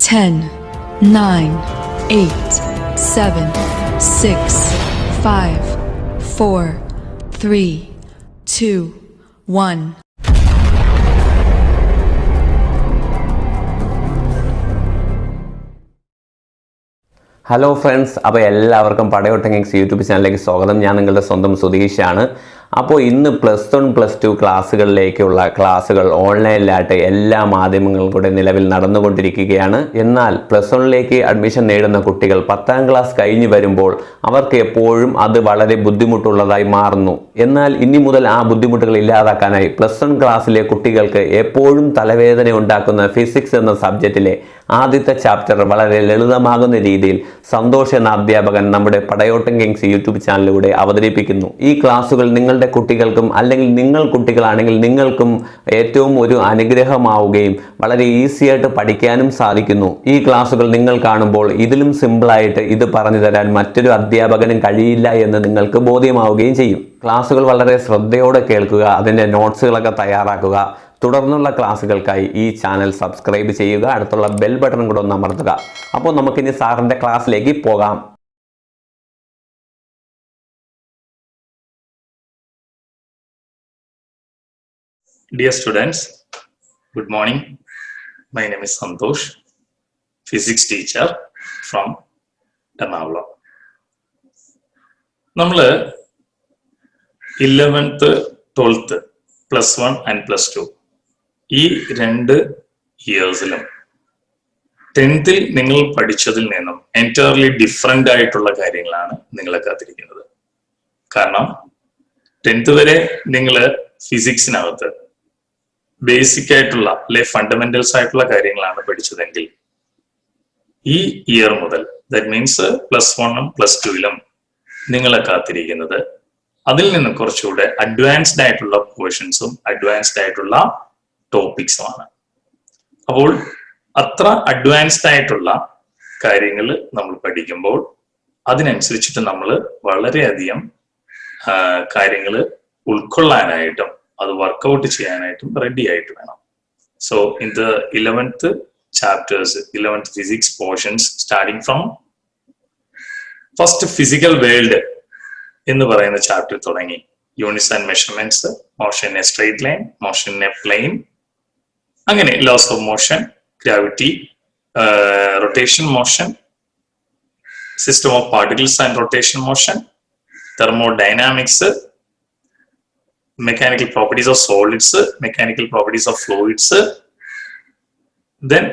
10, 9, 8, 7, 6, 5, 4, 3, 2, 1. Hello friends, അപ്പോൾ എല്ലാവർക്കും പടയോട്ടം Kings YouTube ചാനലിലേക്ക് സ്വാഗതം. ഞാൻ നിങ്ങളുടെ സ്വന്തം സുധീഷാണ്. അപ്പോൾ ഇന്ന് +1 +2 ക്ലാസ്സുകളിലേക്കുള്ള ക്ലാസ്സുകൾ ഓൺലൈനിലായിട്ട് എല്ലാ മാധ്യമങ്ങളും കൂടെ നിലവിൽ നടന്നുകൊണ്ടിരിക്കുകയാണ്. എന്നാൽ +1ലേക്ക് അഡ്മിഷൻ നേടുന്ന കുട്ടികൾ 10ാം ക്ലാസ് കഴിഞ്ഞ് വരുമ്പോൾ അവർക്ക് എപ്പോഴും അത് വളരെ ബുദ്ധിമുട്ടുള്ളതായി മാറുന്നു. എന്നാൽ ഇനി മുതൽ ആ ബുദ്ധിമുട്ടുകൾ ഇല്ലാതാക്കാനായി +1 ക്ലാസ്സിലെ കുട്ടികൾക്ക് എപ്പോഴും തലവേദന ഉണ്ടാക്കുന്ന ഫിസിക്സ് എന്ന സബ്ജക്റ്റിലെ ആദ്യത്തെ ചാപ്റ്റർ വളരെ ലളിതമാകുന്ന രീതിയിൽ സന്തോഷ് എന്ന അധ്യാപകൻ നമ്മുടെ പടയോട്ടം കിങ്സ് യൂട്യൂബ് ചാനലിലൂടെ അവതരിപ്പിക്കുന്നു. ഈ ക്ലാസ്സുകൾ നിങ്ങളുടെ കുട്ടികൾക്കും അല്ലെങ്കിൽ നിങ്ങൾ കുട്ടികളാണെങ്കിൽ നിങ്ങൾക്കും ഏറ്റവും ഒരു അനുഗ്രഹമാവുകയും വളരെ ഈസി ആയിട്ട് പഠിക്കാനും സാധിക്കുന്നു. ഈ ക്ലാസ്സുകൾ നിങ്ങൾ കാണുമ്പോൾ ഇതിലും സിമ്പിളായിട്ട് ഇത് പറഞ്ഞു തരാൻ മറ്റൊരു അധ്യാപകനും കഴിയില്ല എന്ന് നിങ്ങൾക്ക് ബോധ്യമാവുകയും ചെയ്യും. ക്ലാസ്സുകൾ വളരെ ശ്രദ്ധയോടെ കേൾക്കുക, അതിൻ്റെ നോട്ട്സുകളൊക്കെ തയ്യാറാക്കുക. തുടർന്നുള്ള ക്ലാസ്സുകൾക്കായി ഈ ചാനൽ സബ്സ്ക്രൈബ് ചെയ്യുക, അടുത്തുള്ള ബെൽ ബട്ടൺ കൂടെ ഒന്ന് അമർത്തുക. അപ്പോൾ നമുക്കിനി സാറിൻ്റെ ക്ലാസ്സിലേക്ക് പോകാം. Dear students, good morning. My name is Santosh, physics teacher from Ernakulam. നമ്മൾ 11th 12th +1 and +2 ഈ 2 ഇയേഴ്സിലും 10th നിങ്ങൾ പഠിച്ചതിൽ നിന്നും എൻറ്റയർലി ഡിഫറെൻ്റ് ആയിട്ടുള്ള കാര്യങ്ങളാണ് നിങ്ങളെ കാത്തിരിക്കുന്നത്. കാരണം 10th വരെ നിങ്ങൾ ഫിസിക്സിനകത്ത് ബേസിക് ആയിട്ടുള്ള അല്ലെ ഫണ്ടമെന്റൽസ് ആയിട്ടുള്ള കാര്യങ്ങളാണ് പഠിച്ചതെങ്കിൽ ഈ ഇയർ മുതൽ ദാറ്റ് മീൻസ് +1ഉം +2ലും നിങ്ങളെ കാത്തിരിക്കുന്നത് അതിൽ നിന്ന് കുറച്ചുകൂടെ അഡ്വാൻസ്ഡ് ആയിട്ടുള്ള പോർഷൻസും അഡ്വാൻസ്ഡ് ആയിട്ടുള്ള ടോപ്പിക്സുമാണ്. അപ്പോൾ അത്ര അഡ്വാൻസ്ഡ് ആയിട്ടുള്ള കാര്യങ്ങൾ നമ്മൾ പഠിക്കുമ്പോൾ അതിനനുസരിച്ചിട്ട് നമ്മൾ വളരെയധികം കാര്യങ്ങൾ ഉൾക്കൊള്ളാനായിട്ടും അത് വർക്കൗട്ട് ചെയ്യാനായിട്ടും റെഡി ആയിട്ട് വേണം. So in the 11th chapters 11th physics portions starting from first physical world എന്ന് പറയുന്ന ചാപ്റ്റർ തുടങ്ങി units and measurements, motion in a straight line, motion in a plane, അങ്ങനെ laws of motion, gravity, rotation motion, system of particles and rotation motion, thermodynamics, mechanical properties of solids, mechanical properties of fluids, then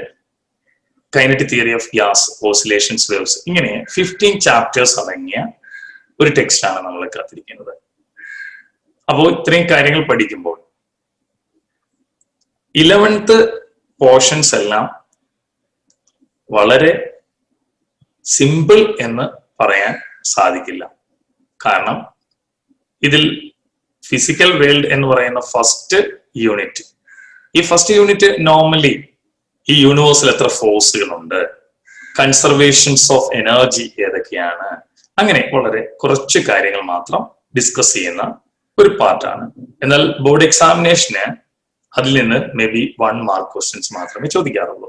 kinetic theory of gas, oscillations, waves. ഇങ്ങനെ 15 chapters അടങ്ങിയ ഒരു text ആണ് നമ്മളെ കാത്തിരിക്കുന്നത്. അപ്പോൾ ഇത്രയും കാര്യങ്ങൾ പഠിക്കുമ്പോൾ 11th പോർഷൻസ് എല്ലാം വളരെ സിമ്പിൾ എന്ന് പറയാൻ സാധിക്കില്ല. കാരണം ഇതിൽ ഫിസിക്കൽ വേൾഡ് എന്ന് പറയുന്ന ഫസ്റ്റ് യൂണിറ്റ്, ഈ ഫസ്റ്റ് യൂണിറ്റ് നോർമലി ഈ യൂണിവേഴ്സിൽ എത്ര ഫോഴ്സുകളുണ്ട്, കൺസർവേഷൻസ് ഓഫ് എനർജി ഏതൊക്കെയാണ്, അങ്ങനെ വളരെ കുറച്ച് കാര്യങ്ങൾ മാത്രം ഡിസ്കസ് ചെയ്യുന്ന ഒരു പാർട്ടാണ്. എന്നാൽ ബോർഡ് എക്സാമിനേഷന് അതിൽ നിന്ന് മേ ബി 1 മാർക്ക് ക്വസ്റ്റ്യൻസ് മാത്രമേ ചോദിക്കാറുള്ളൂ.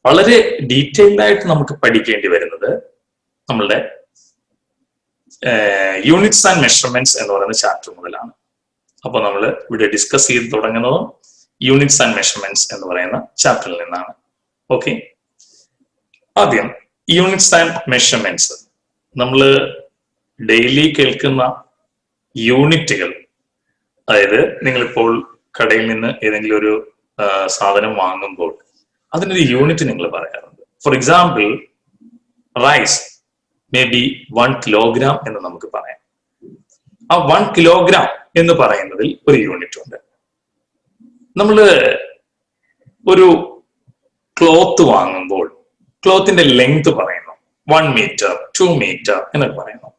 വളരെ ഡീറ്റെയിൽഡ് ആയിട്ട് നമുക്ക് പഠിക്കേണ്ടി വരുന്നത് നമ്മളുടെ യൂണിറ്റ്സ് ആൻഡ് മെഷർമെന്റ്സ് എന്ന് പറയുന്ന ചാപ്റ്റർ മുതലാണ്. അപ്പൊ നമ്മൾ ഇവിടെ ഡിസ്കസ് ചെയ്ത് തുടങ്ങുന്നതും യൂണിറ്റ്സ് ആൻഡ് മെഷർമെന്റ്സ് എന്ന് പറയുന്ന ചാപ്റ്ററിൽ നിന്നാണ്. ഓക്കെ, ആദ്യം യൂണിറ്റ്സ് ആൻഡ് മെഷർമെന്റ്സ്. നമ്മൾ ഡെയിലി കേൾക്കുന്ന യൂണിറ്റുകൾ, അതായത് നിങ്ങളിപ്പോൾ കടയിൽ നിന്ന് ഏതെങ്കിലും ഒരു സാധനം വാങ്ങുമ്പോൾ അതിനൊരു യൂണിറ്റ് നിങ്ങൾ പറയാറുണ്ട്. For example rice may be 1 kilogram എന്ന് നമുക്ക് പറയാം. ആ 1 കിലോഗ്രാം എന്ന് പറയുന്നതിൽ ഒരു യൂണിറ്റ് ഉണ്ട്. നമ്മൾ ഒരു ക്ലോത്ത് വാങ്ങുമ്പോൾ ക്ലോത്തിന്റെ ലെങ്ത് പറയുന്നു 1 മീറ്റർ 2 മീറ്റർ എന്നൊക്കെ പറയുന്നു.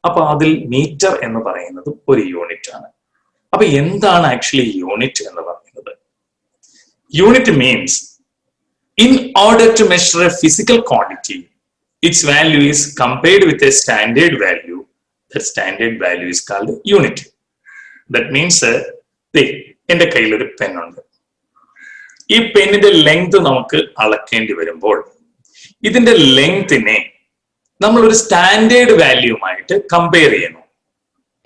അപ്പൊ അതിൽ മീറ്റർ എന്ന് പറയുന്നത് ഒരു യൂണിറ്റ് ആണ്. അപ്പൊ എന്താണ് ആക്ച്വലി യൂണിറ്റ് എന്ന് പറയുന്നത്? Unit means in order to measure a physical quantity, its value is compared with a standard value. That standard value is called unit. That means എന്റെ കയ്യിൽ ഒരു പെൻ ഉണ്ട്. ഈ പെന്നിന്റെ ലെങ്ത് നമുക്ക് അളക്കേണ്ടി വരുമ്പോൾ ഇതിന്റെ ലെങ്തിനെ നമ്മൾ ഒരു സ്റ്റാൻഡേർഡ് വാല്യൂമായിട്ട് കമ്പയർ ചെയ്യുന്നു.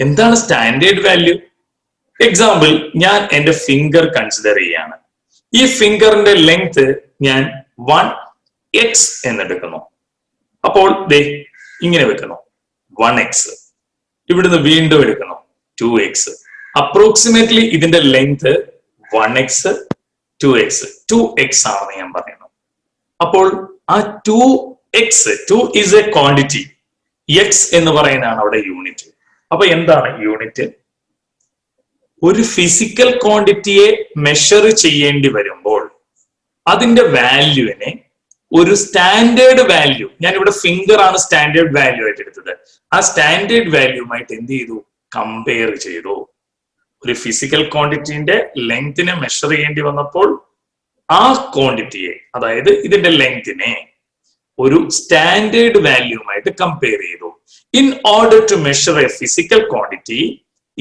എന്താണ് സ്റ്റാൻഡേർഡ് വാല്യൂ? എക്സാമ്പിൾ, ഞാൻ എന്റെ ഫിംഗർ കൺസിഡർ ചെയ്യാണ്. ഈ ഫിംഗറിന്റെ ലെങ്ത് ഞാൻ 1x എന്നെടുക്കുന്നു. അപ്പോൾ ദേ ഇങ്ങനെ വെക്കുന്നു 1x. ഇവിടുന്ന് വീണ്ടും എടുക്കുന്നു 2x. അപ്രോക്സിമേറ്റ്ലി ഇതിന്റെ ലെങ്ത് 1x 2x ആണെന്ന് ഞാൻ പറയുന്നു. അപ്പോൾ ആ 2 is a ക്വാണ്ടിറ്റി, x എന്ന് പറയുന്നതാണ് അവിടെ യൂണിറ്റ്. അപ്പൊ എന്താണ് യൂണിറ്റ്? ഒരു ഫിസിക്കൽ ക്വാണ്ടിറ്റിയെ മെഷർ ചെയ്യേണ്ടി വരുമ്പോൾ അതിന്റെ വാല്യൂവിനെ ഒരു സ്റ്റാൻഡേർഡ് വാല്യൂ, ഞാൻ ഇവിടെ ഫിംഗർ ആണ് സ്റ്റാൻഡേർഡ് വാല്യൂ ആയിട്ട് എടുത്തത്, ആ സ്റ്റാൻഡേർഡ് വാല്യൂമായിട്ട് എന്ത് ചെയ്തു? കമ്പയർ ചെയ്തു. ഒരു ഫിസിക്കൽ ക്വാണ്ടിറ്റിന്റെ ലെങ്തിനെ മെഷർ ചെയ്യേണ്ടി വന്നപ്പോൾ ആ ക്വാണ്ടിറ്റിയെ, അതായത് ഇതിന്റെ ലെങ്തിനെ ഒരു സ്റ്റാൻഡേർഡ് വാല്യൂമായിട്ട് കമ്പയർ ചെയ്തു. In order to measure a physical quantity,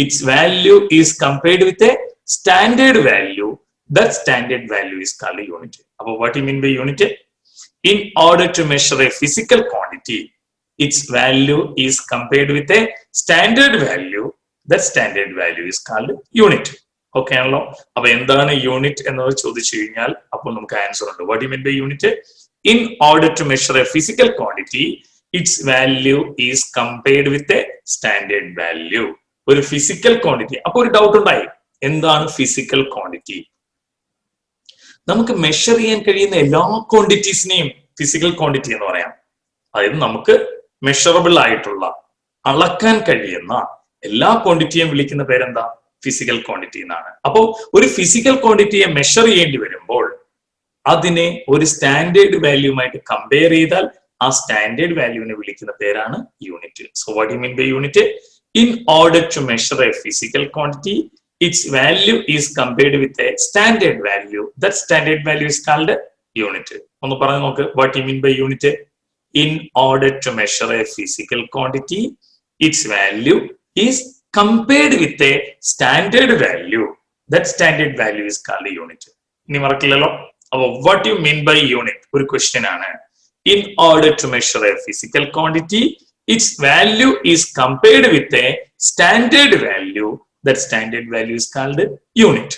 its value is compared with a standard value. That standard value is called a unit. Now, what do you mean by unit? In order to measure a physical quantity, its value is compared with a standard value. That standard value is called unit. Okay, ആണല്ലോ. അപ്പൊ എന്താണ് unit എന്നത് ചോദിച്ചു കഴിഞ്ഞാൽ അപ്പോൾ നമുക്ക് answer ഉണ്ട്. What do you mean by unit? In order to measure a physical quantity, its value is compared with a standard value. ഒരു ഫിസിക്കൽ ക്വാണ്ടിറ്റി. അപ്പൊ ഒരു ഡൗട്ട് ഉണ്ടായി, എന്താണ് ഫിസിക്കൽ ക്വാണ്ടിറ്റി? നമുക്ക് മെഷർ ചെയ്യാൻ കഴിയുന്ന എല്ലാ ക്വാണ്ടിറ്റീസിനെയും ഫിസിക്കൽ ക്വാണ്ടിറ്റി എന്ന് പറയാം. അതായത് നമുക്ക് മെഷറബിൾ ആയിട്ടുള്ള, അളക്കാൻ കഴിയുന്ന എല്ലാ ക്വാണ്ടിറ്റിയും വിളിക്കുന്ന പേരെന്താ? ഫിസിക്കൽ ക്വാണ്ടിറ്റി എന്നാണ്. അപ്പോൾ ഒരു ഫിസിക്കൽ ക്വാണ്ടിറ്റിയെ മെഷർ ചെയ്യേണ്ടി വരുമ്പോൾ അതിനെ ഒരു സ്റ്റാൻഡേർഡ് വാല്യൂമായിട്ട് കമ്പയർ ചെയ്താൽ ആ സ്റ്റാൻഡേർഡ് വാല്യൂവിനെ വിളിക്കുന്ന പേരാണ് unit. So what you mean by unit? In order to measure a physical quantity, its value is compared with a standard value. That standard value is called unit. ഒന്ന് പറഞ്ഞു നോക്ക്, what you mean by unit? In order to measure a physical quantity, its value is compared with a standard value. That standard value is called a unit. ഇനി മറക്കില്ലല്ലോ. അപ്പൊ what you mean by unit ഒരു question ആണ്. In order to measure a physical quantity, its value is compared with a standard value. That standard value is called unit.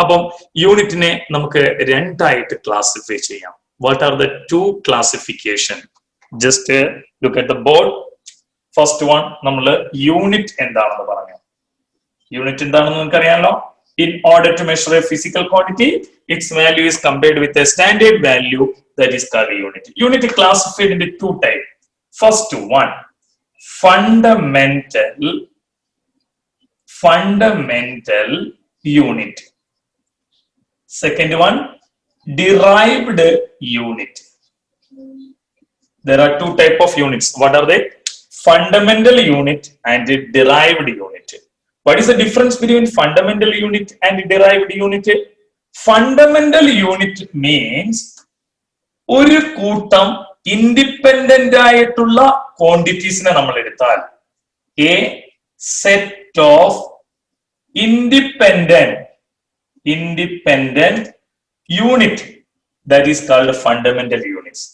അപ്പം യൂണിറ്റിനെ നമുക്ക് രണ്ടായിട്ട് classify ചെയ്യാം. What are the two classification? Just look at the board. First one, നമ്മൾ unit എന്താണെന്ന് പറഞ്ഞു. Unit എന്താണെന്ന് നിങ്ങൾക്ക് അറിയാമല്ലോ. In order to measure a physical quantity, its value is compared with a standard value. That is called unit. Unit classified into two types. First one, fundamental unit. Second one, derived unit. There are two types of units. What are they? Fundamental unit and derived unit. What is the difference between fundamental unit and derived unit? Fundamental unit means ഒരു കൂട്ടം independent ആയിട്ടുള്ള ക്വാണ്ടിറ്റീസിനെ നമ്മൾ എടുത്താൽ A set of independent unit, that is called fundamental units.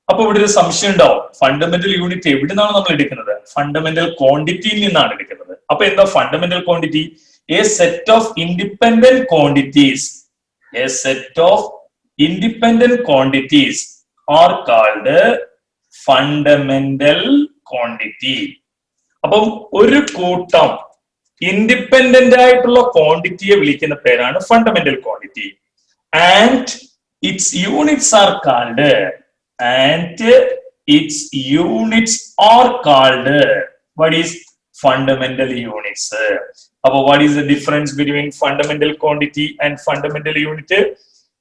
അപ്പൊ ഇവിടെ ഒരു സംശയം ഉണ്ടാവും, ഫണ്ടമെന്റൽ യൂണിറ്റ് എവിടെ നിന്നാണ് നമ്മൾ എടുക്കുന്നത്? ഫണ്ടമെന്റൽ ക്വാണ്ടിറ്റിയിൽ നിന്നാണ് എടുക്കുന്നത്. അപ്പൊ എന്താ fundamental quantity? A set of independent quantities, A set of independent quantities are called fundamental quantity. അപ്പം ഒരു കൂട്ടം ഇൻഡിപെൻഡന്റ് ആയിട്ടുള്ള ക്വാണ്ടിറ്റിയെ വിളിക്കുന്ന പേരാണ് fundamental quantity. And its units are called what is fundamental units? അപ്പൊ what is the difference between fundamental quantity and fundamental unit?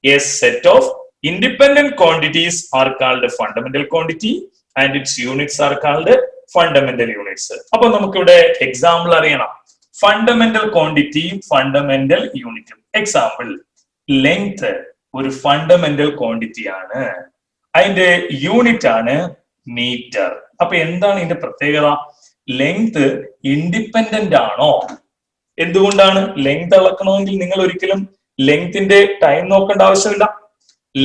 A set of independent quantities are called fundamental quantity and its units are called fundamental units. അപ്പൊ നമുക്കിവിടെ example അറിയണം. Fundamental ക്വാണ്ടിറ്റിയും fundamental യൂണിറ്റും. Example, length ഒരു fundamental quantity ആണ്, അതിന്റെ unit ആണ് metre. അപ്പൊ എന്താണ് ഇതിന്റെ പ്രത്യേകത? ലെങ്ത് ഇൻഡിപെൻഡന്റ് ആണോ? എന്തുകൊണ്ടാണ്? ലെങ്ത് അളക്കണമെങ്കിൽ നിങ്ങൾ ഒരിക്കലും ലെങ്തിന്റെ ടൈം നോക്കേണ്ട ആവശ്യമില്ല.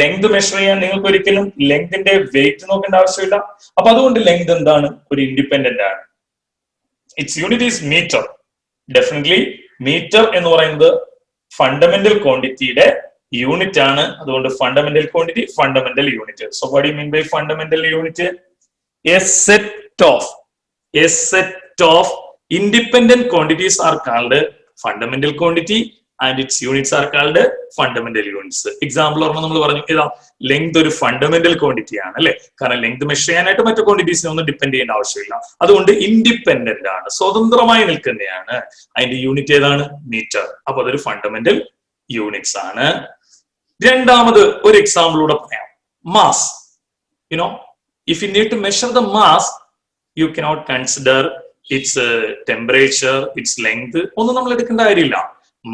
ലെങ്ത് മെഷർ ചെയ്യാൻ നിങ്ങൾക്ക് ഒരിക്കലും ലെങ്തിന്റെ വെയിറ്റ് നോക്കേണ്ട ആവശ്യമില്ല. അപ്പൊ അതുകൊണ്ട് ലെങ്ത് എന്താണ്? ഒരു ഇൻഡിപെൻഡന്റ് ആണ്. It's unit is metre. Definitely metre എന്ന് പറയുന്നത് ഫണ്ടമെന്റൽ ക്വാണ്ടിറ്റിയുടെ യൂണിറ്റ് ആണ്. അതുകൊണ്ട് fundamental quantity, fundamental unit. So what do you mean by fundamental unit? A set of independent quantities are called fundamental quantity and its units are called fundamental units. Example ഓർമ്മ നമ്മൾ പറഞ്ഞു, ഏതാ? Length ഒരു fundamental quantity ആണ് അല്ലെ. കാരണം length measure ചെയ്യാനായിട്ട് മറ്റു ക്വാണ്ടിറ്റീസിനെ ഒന്നും ഡിപ്പെൻഡ് ചെയ്യേണ്ട ആവശ്യമില്ല. അതുകൊണ്ട് ഇൻഡിപെൻഡന്റ് ആണ്, സ്വതന്ത്രമായി നിൽക്കുന്നതാണ്. അതിന്റെ യൂണിറ്റ് ഏതാണ്? മീറ്റർ. അപ്പൊ അതൊരു ഫണ്ടമെന്റൽ യൂണിറ്റ്സ് ആണ്. രണ്ടാമത് ഒരു എക്സാമ്പിളൂടെ പറയാം. Mass. if you need to measure the mass, you cannot consider its temperature, its length. ഒന്നും നമ്മൾ എടുക്കേണ്ട കാര്യമില്ല.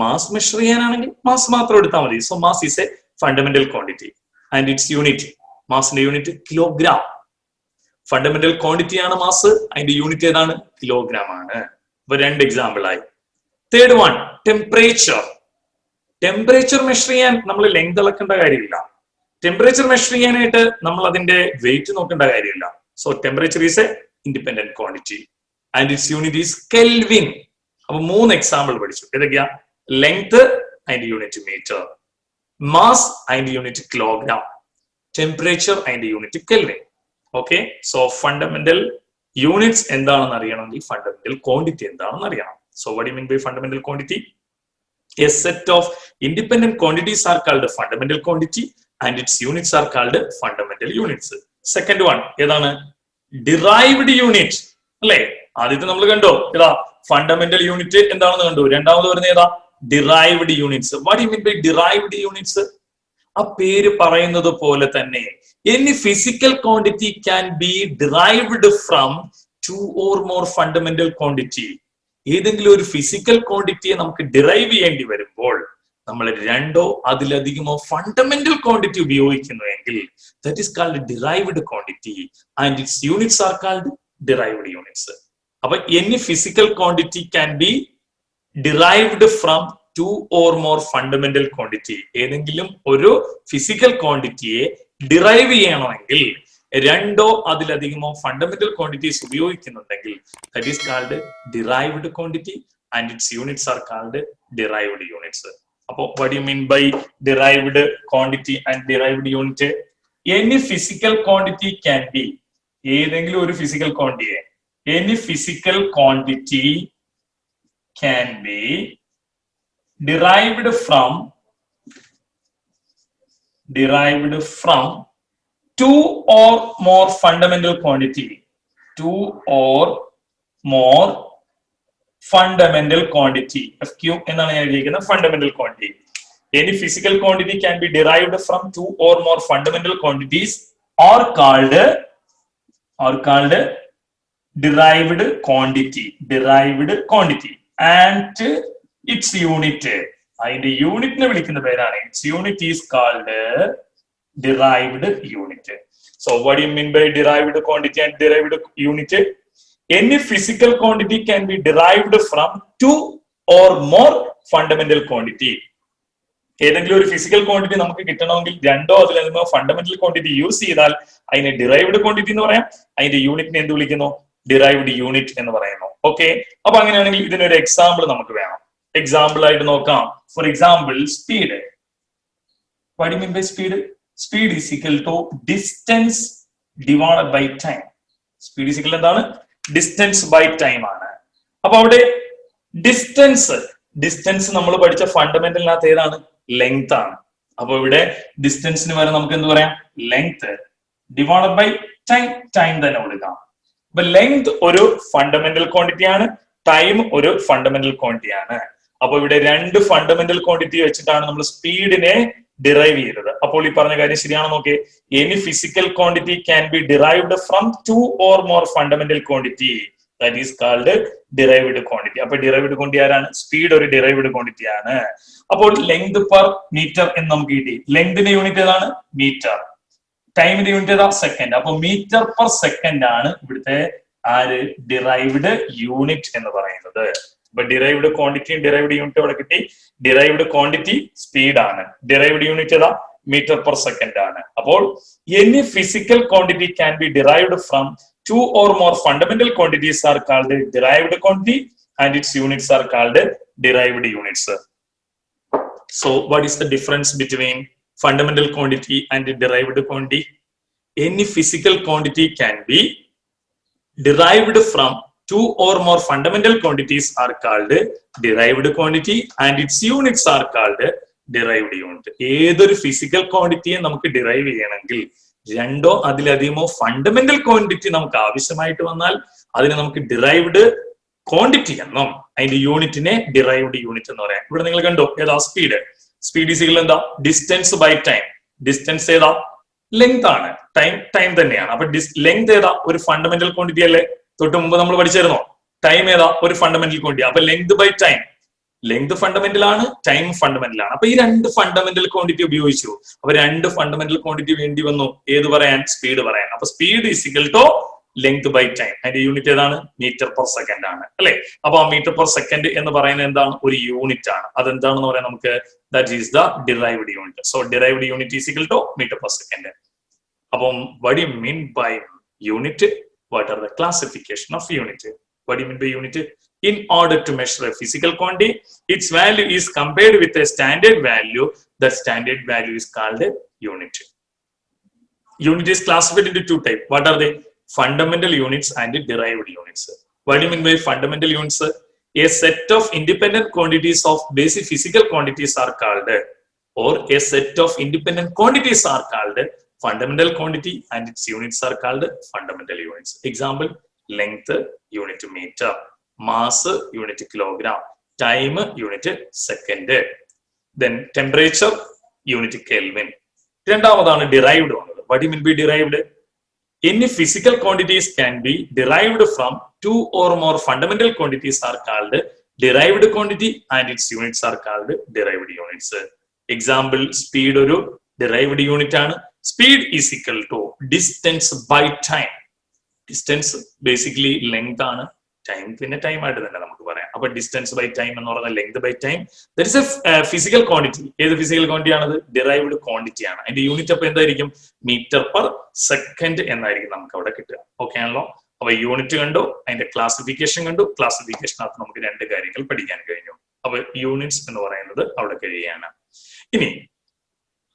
മാസ് മെഷർ ചെയ്യാനാണെങ്കിൽ മാസ് മാത്രം എടുത്താൽ മതി. So mass is a fundamental quantity and its unit, മാസിന്റെ യൂണിറ്റ് കിലോഗ്രാം. ഫണ്ടമെന്റൽ ക്വാണ്ടിറ്റി ആണ് മാസ്, അതിന്റെ യൂണിറ്റ് ഏതാണ്? കിലോഗ്രാം ആണ്. അപ്പൊ രണ്ട് എക്സാമ്പിൾ ആയി. Third one, temperature. Temperature measure ചെയ്യാൻ നമ്മൾ ലെങ്ത് അളക്കേണ്ട കാര്യമില്ല. ടെമ്പറേച്ചർ മെഷർ ചെയ്യാനായിട്ട് നമ്മൾ അതിന്റെ വെയിറ്റ് നോക്കേണ്ട കാര്യമില്ല. So temperature is a independent quantity and its unit is kelvin. അപ്പൊ മൂന്ന് എക്സാമ്പിൾ പഠിച്ചു. ഏതൊക്കെയാ? ലെങ്ത് അതിന്റെ യൂണിറ്റ് മീറ്റർ, മാസ് അതിന്റെ യൂണിറ്റ് കിലോഗ്രാം, ടെമ്പറേച്ചർ അതിന്റെ unit kelvin. Okay, so fundamental units എന്താണെന്ന് അറിയണമെങ്കിൽ ഫണ്ടമെന്റൽ ക്വാണ്ടിറ്റി എന്താണെന്ന് അറിയണം. So what you mean by fundamental quantity? A set of independent quantities are called fundamental quantity and its units are called fundamental units. Second one ഏതാണ്? Derived unit അല്ലെ. ആദ്യത്തെ നമ്മൾ കണ്ടോ, ഏതാ? ഫണ്ടമെന്റൽ യൂണിറ്റ് എന്താണെന്ന് കണ്ടു. രണ്ടാമത് വരുന്നത് ഏതാ? Derived units. What you mean by derived units? ആ പേര് പറയുന്നത് പോലെ തന്നെ any physical quantity can be derived from two or more fundamental quantity. ഏതെങ്കിലും ഒരു ഫിസിക്കൽ ക്വാണ്ടിറ്റിയെ നമുക്ക് ഡിറൈവ് ചെയ്യേണ്ടി വരുമ്പോൾ നമ്മൾ രണ്ടോ അതിലധികമോ ഫണ്ടമെന്റൽ ക്വാണ്ടിറ്റി ഉപയോഗിക്കുന്നുവെങ്കിൽ that is called derived quantity and its units are called derived units. അപ്പൊ any physical quantity can be derived from two or more fundamental quantity. ഏതെങ്കിലും ഒരു ഫിസിക്കൽ ക്വാണ്ടിറ്റിയെ ഡിറൈവ് ചെയ്യണമെങ്കിൽ രണ്ടോ അതിലധികമോ ഫണ്ടമെന്റൽ ക്വാണ്ടിറ്റീസ് ഉപയോഗിക്കുന്നുണ്ടെങ്കിൽ that is called derived quantity and its units are called derived units. അപ്പോ what you mean by derived quantity and derived unit? Any physical quantity can B, ഏതെങ്കിലും ഒരു ഫിസിക്കൽ ക്വാണ്ടിറ്റിയെ, any physical quantity can be derived from two or more fundamental quantity. Two or more fundamental quantity. FQ എന്നാണ് ഞാൻ എഴുതിയിരിക്കുന്നത്. Fundamental quantity. Any physical quantity can be derived from two or more fundamental quantities are called derived quantity. Derived quantity and its unit. അതിന്റെ യൂണിറ്റിനെ വിളിക്കുന്ന പേരാണ്. Its unit is called derived unit. So what do you mean by derived quantity and derived unit? Any physical quantity can be derived from two or more fundamental quantity. ഏതെങ്കിലും ഒരു physical quantity നമുക്ക് കിട്ടണമെങ്കിൽ രണ്ടോ അതിലധികമോ fundamental quantity use ചെയ്താൽ അതിനെ derived quantity എന്ന് പറയാം. അതിന്റെ യൂണിറ്റിനെ എന്ത് വിളിക്കുന്നു? ഡിറൈവ്ഡ് യൂണിറ്റ് എന്ന് പറയുന്നു. ഓക്കെ, അപ്പൊ അങ്ങനെയാണെങ്കിൽ ഇതിനൊരു എക്സാമ്പിൾ നമുക്ക് വേണം. എക്സാമ്പിൾ ആയിട്ട് നോക്കാം. For example, speed. What do you mean by speed? Speed is equal to distance divided by time. Speed is equal എന്താണ്? ഡിസ്റ്റൻസ് ബൈ ടൈം ആണ്. അപ്പൊ അവിടെ ഡിസ്റ്റൻസ് നമ്മൾ പഠിച്ച ഫണ്ടമെന്റലിനകത്ത് ഏതാണ്? ലെങ്ത് ആണ്. അപ്പൊ ഇവിടെ ഡിസ്റ്റൻസിന് വരെ നമുക്ക് എന്ത് പറയാം? Length divided by time. Time തന്നെ കൊടുക്കാം. അപ്പൊ ലെങ്ത് ഒരു ഫണ്ടമെന്റൽ ക്വാണ്ടിറ്റി ആണ്, ടൈം ഒരു ഫണ്ടമെന്റൽ ക്വാണ്ടിറ്റി ആണ്. അപ്പൊ ഇവിടെ രണ്ട് ഫണ്ടമെന്റൽ ക്വാണ്ടിറ്റി വെച്ചിട്ടാണ് നമ്മൾ സ്പീഡിനെ ഡിറൈവ് ചെയ്തത്. അപ്പോൾ ഈ പറഞ്ഞ കാര്യം ശരിയാണോ നോക്കിയേ. Any physical quantity can be derived from two or more fundamental quantity, that is called derived quantity. അപ്പൊ ഡിറൈവ്ഡ് ക്വാണ്ടിറ്റി ആരാണ്? സ്പീഡ് ഒരു ഡിറൈവ്ഡ് ക്വാണ്ടിറ്റി ആണ്. അപ്പോൾ ലെങ്ത് പെർ മീറ്റർ എന്ന് നമുക്ക് കിട്ടി. ലെങ്തിന്റെ യൂണിറ്റ് ഏതാണ്? മീറ്റർ. ടൈമിന്റെ യൂണിറ്റ് ഏതാ? സെക്കൻഡ്. അപ്പൊ മീറ്റർ പെർ സെക്കൻഡ് ആണ് ഇവിടുത്തെ ആര്? ഡിറൈവ്ഡ് യൂണിറ്റ് എന്ന് പറയുന്നത്. അപ്പൊ ഡിറൈവ്ഡ് ക്വാണ്ടിറ്റിയും ഡിറൈവ്ഡ് യൂണിറ്റ് അവിടെ കിട്ടി. ഡിറൈവ്ഡ് ക്വാണ്ടിറ്റി സ്പീഡ് ആണ്, ഡിറൈവ്ഡ് യൂണിറ്റ് ഏതാ മീറ്റർ പെർ സെക്കൻഡ് ആണ്. അപ്പോൾ any physical quantity can be derived from 2 or more fundamental quantities are called derived quantity and its units are called derived units. So what is the difference between fundamental quantity and derived quantity? Any physical quantity can be derived from 2 or more fundamental quantities are called derived quantity and its units are called derived unit. ഏതൊരു physical ക്വാണ്ടിറ്റിയെ നമുക്ക് derive ചെയ്യണമെങ്കിൽ രണ്ടോ അതിലധികമോ fundamental quantity നമുക്ക് ആവശ്യമായിട്ട് വന്നാൽ അതിനെ നമുക്ക് ഡിറൈവ്ഡ് ക്വാണ്ടിറ്റി എന്നും അതിന്റെ യൂണിറ്റിനെ ഡിറൈവ്ഡ് യൂണിറ്റ് എന്ന് പറയാം. ഇവിടെ നിങ്ങൾ കണ്ടോ ഏതാ സ്പീഡ്. സ്പീഡ് ഈസിക്കൽ എന്താ ഡിസ്റ്റൻസ് ബൈ ടൈം. ഡിസ്റ്റൻസ് ഏതാ ലെങ്ത് ആണ്, ടൈം തന്നെയാണ്. അപ്പൊ ലെങ്ത് ഏതാ ഒരു ഫണ്ടമെന്റൽ ക്വാണ്ടിറ്റി അല്ലേ, തൊട്ട് മുമ്പ് നമ്മൾ പഠിച്ചിരുന്നോ. ടൈം ഏതാ ഒരു ഫണ്ടമെന്റൽ ക്വാണ്ടിറ്റി. അപ്പൊ length by time, length fundamental ആണ്, ടൈം ഫണ്ടമെന്റൽ ആണ്. അപ്പൊ ഈ രണ്ട് ഫണ്ടമെന്റൽ ക്വാണ്ടിറ്റി ഉപയോഗിച്ചു. അപ്പൊ രണ്ട് ഫണ്ടമെന്റൽ ക്വാണ്ടിറ്റി വേണ്ടി വന്നു ഏത് പറയാൻ, സ്പീഡ് പറയാൻ. അപ്പൊ speed is equal to length by time. അതിന്റെ യൂണിറ്റ് ഏതാണ് മീറ്റർ പെർ സെക്കൻഡ് ആണ് അല്ലെ. അപ്പൊ ആ മീറ്റർ പെർ സെക്കൻഡ് എന്ന് പറയുന്നത് എന്താണ് ഒരു യൂണിറ്റ് ആണ്. അതെന്താണെന്ന് പറയാൻ നമുക്ക് that is the derived unit. So derived unit is equal to metre per second. അപ്പം what do you mean by unit? What are the classification of unit? What do you mean by unit? In order to measure a physical quantity, its value is compared with a standard value. The standard value is called a unit. Unit is classified into two types. What are they? Fundamental units and derived units. What do you mean by fundamental units? A set of independent quantities of basic physical quantities are called, or a set of independent quantities are called fundamental quantity and its units are called fundamental units. Example, length unit meter, mass unit kilogram, time unit second, then temperature unit Kelvin. രണ്ടാമതാണ് derived വന്നത്. What do you mean by derived? Any physical quantities can be derived from 2 or more fundamental quantities are called derived quantity and its units are called derived units. Example, speed ഒരു derived unit ആണ്. Speed is equal to distance by time. Distance basically length ആണ്, time പിന്നെ time ആയിട്ട് തന്നെ നമുക്ക് പറയാം. അപ്പൊ distance by time എന്ന് പറയുന്നത് length by time. That is a physical quantity. ഏത് ഫിസിക്കൽ ക്വാണ്ടിറ്റി ആണത്? ഡിറൈവ്ഡ് ക്വാണ്ടിറ്റി ആണ്. അതിന്റെ യൂണിറ്റ് അപ്പൊ എന്തായിരിക്കും മീറ്റർ പെർ സെക്കൻഡ് എന്നായിരിക്കും നമുക്ക് അവിടെ കിട്ടുക. ഓക്കെ ആണല്ലോ. അപ്പൊ യൂണിറ്റ് കണ്ടു, അതിന്റെ ക്ലാസിഫിക്കേഷൻ കണ്ടു. ക്ലാസിഫിക്കേഷനകത്ത് നമുക്ക് രണ്ട് കാര്യങ്ങൾ പഠിക്കാൻ കഴിഞ്ഞു. അപ്പൊ യൂണിറ്റ്സ് എന്ന് പറയുന്നത് അവിടെ കഴിയാണ്. ഇനി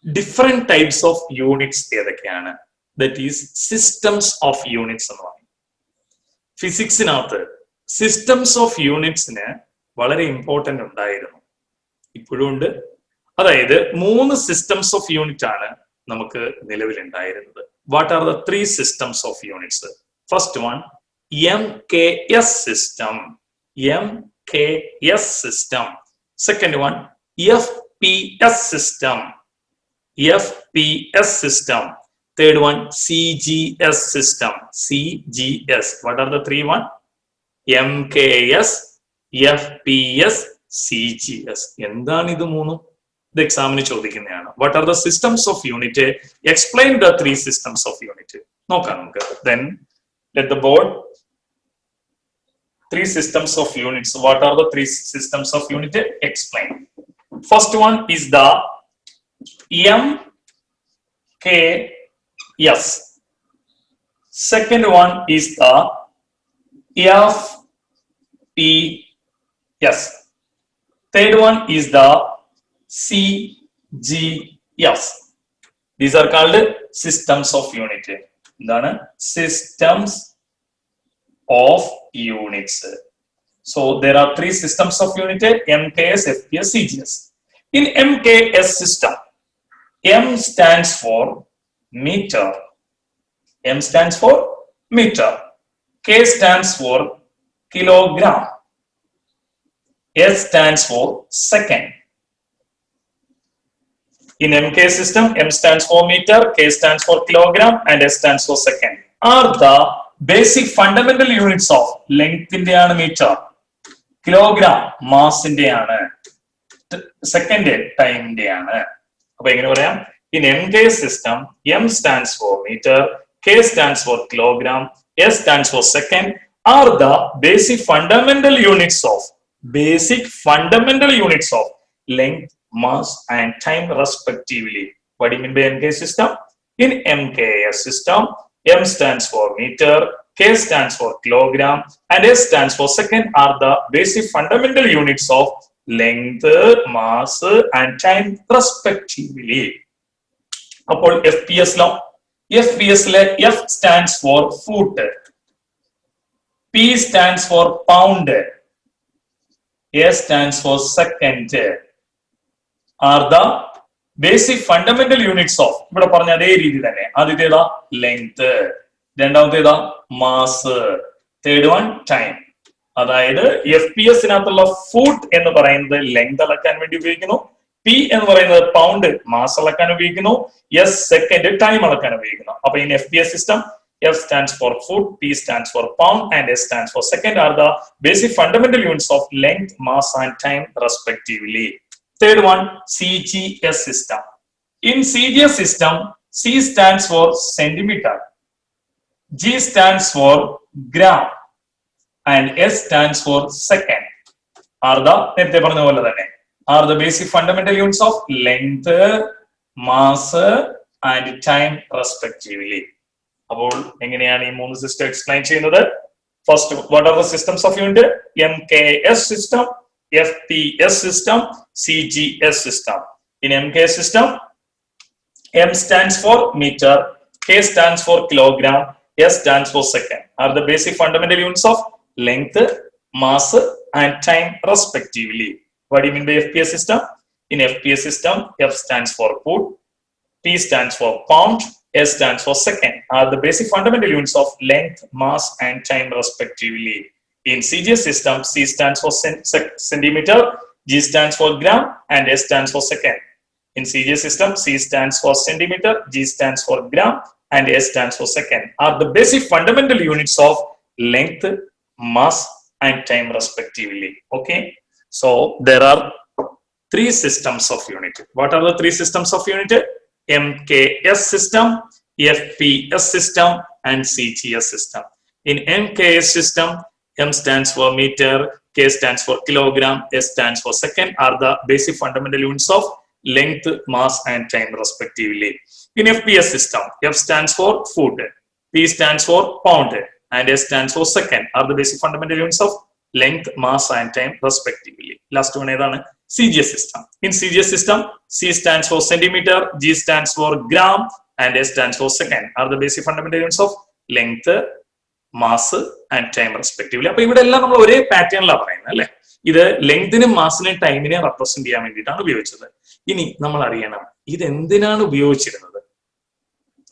ഡിഫറെന്റ് ടൈപ്സ് ഓഫ് യൂണിറ്റ്സ് ഏതൊക്കെയാണ്? That is systems of units എന്ന് പറയും. ഫിസിക്സിനകത്ത് സിസ്റ്റംസ് ഓഫ് യൂണിറ്റ്സിന് വളരെ ഇമ്പോർട്ടന്റ് ഉണ്ടായിരുന്നു, ഇപ്പോഴും ഉണ്ട്. അതായത് 3 സിസ്റ്റംസ് ഓഫ് യൂണിറ്റ് ആണ് നമുക്ക് നിലവിലുണ്ടായിരുന്നത്. What are the 3 systems of units? First one MKS system, MKS system. Second one FPS system, FPS system. Third one, CGS system, CGS. What are the 3 one? MKS, FPS, CGS. എന്താണ് ഇത് മൂന്നും? ഇത് എക്സാമിന് ചോദിക്കുന്നതാണ്. What are the systems of unit? Explain the 3 systems of unit. നോക്കാം നമുക്ക്. Then let the board 3 systems of units. What are the 3 systems of unit? Explain. First one is the MKS. Second one is the FPS. Third one is the CGS. These are called systems of unit. Systems of units. So there are 3 systems of unit: MKS, FPS, CGS. In MKS system, M stands for meter. M stands for meter. K stands for kilogram. S stands for second. In MK system, M stands for meter, K stands for kilogram, and S stands for second. Are the basic fundamental units of length in the meter, kilogram mass in the second time in the in MK system, M stands for meter, K stands for kilogram, S stands for second, are the basic fundamental units of basic fundamental units of length, mass, and time respectively. What do you mean by MK system? In MKS system, M stands for meter, K stands for kilogram, and S stands for second are the basic fundamental units of length, mass, and time respectively. അപ്പോൾ FPS law FPS ലെ F stands for foot, P stands for pound, A stands for second are the basic fundamental units of ഇവിടെ പറഞ്ഞ അതേ രീതി തന്നെ. ആദ്യത്തേതാ length, രണ്ടാമത്തേതാ mass, third one time. അതായത് FPS-നകത്തുള്ള ഫൂട്ട് എന്ന് പറയുന്നത് ലെങ്ത് അളക്കാൻ വേണ്ടി ഉപയോഗിക്കുന്നു, പി എന്ന് പറയുന്നത് പൗണ്ട് മാസ് അളക്കാൻ ഉപയോഗിക്കുന്നു, എസ് സെക്കൻഡ് ടൈം അളക്കാൻ ഉപയോഗിക്കുന്നു. അപ്പൊ in FPS system, F stands for foot, P stands for pound, and S stands for second are the basic fundamental units of length, mass, and time respectively. Third one, CGS system. In CGS system, C stands for centimeter, G stands for gram, and S stands for second. Are the basic fundamental units of length, mass, and time respectively. അപ്പോൾ എങ്ങനെയാണ് ഈ മൂന്ന് system explain ചെയ്യുന്നത്? First, what are the systems of unit? MKS system, FPS system, CGS system. In MKS system, M stands for meter, K stands for kilogram, S stands for second are the basic fundamental units of length, mass, and time respectively. What do you mean by FPS system? In FPS system, F stands for foot, P stands for pound, S stands for second are the basic fundamental units of length, mass, and time respectively. In CGS system, C stands for centimeter, G stands for gram, and S stands for second. In CGS system, C stands for centimeter, G stands for gram, and S stands for second are the basic fundamental units of length, mass, and time respectively. Okay, so there are three systems of unit. What are the three systems of unit? MKS system, FPS system, and CGS system. In MKS system, M stands for meter, K stands for kilogram, S stands for second are the basic fundamental units of length, mass, and time respectively. In FPS system, F stands for foot, P stands for pound, and S stands for second are the basic fundamental units of length, mass, and time respectively. Last one is CGS system. In CGS system, C stands for centimeter, G stands for gram, and S stands for second are the basic fundamental units of length, mass, and time respectively. അപ്പൊ ഇവിടെ എല്ലാം നമ്മൾ ഒരേ പാറ്റേണിലാണ് പറയുന്നത് അല്ലെ. ഇത് ലെങ്തിനും മാസിനും ടൈമിനെ represent ചെയ്യാൻ വേണ്ടിയിട്ടാണ് ഉപയോഗിച്ചത്. ഇനി നമ്മൾ അറിയണം ഇത് എന്തിനാണ് ഉപയോഗിച്ചിരുന്നത്.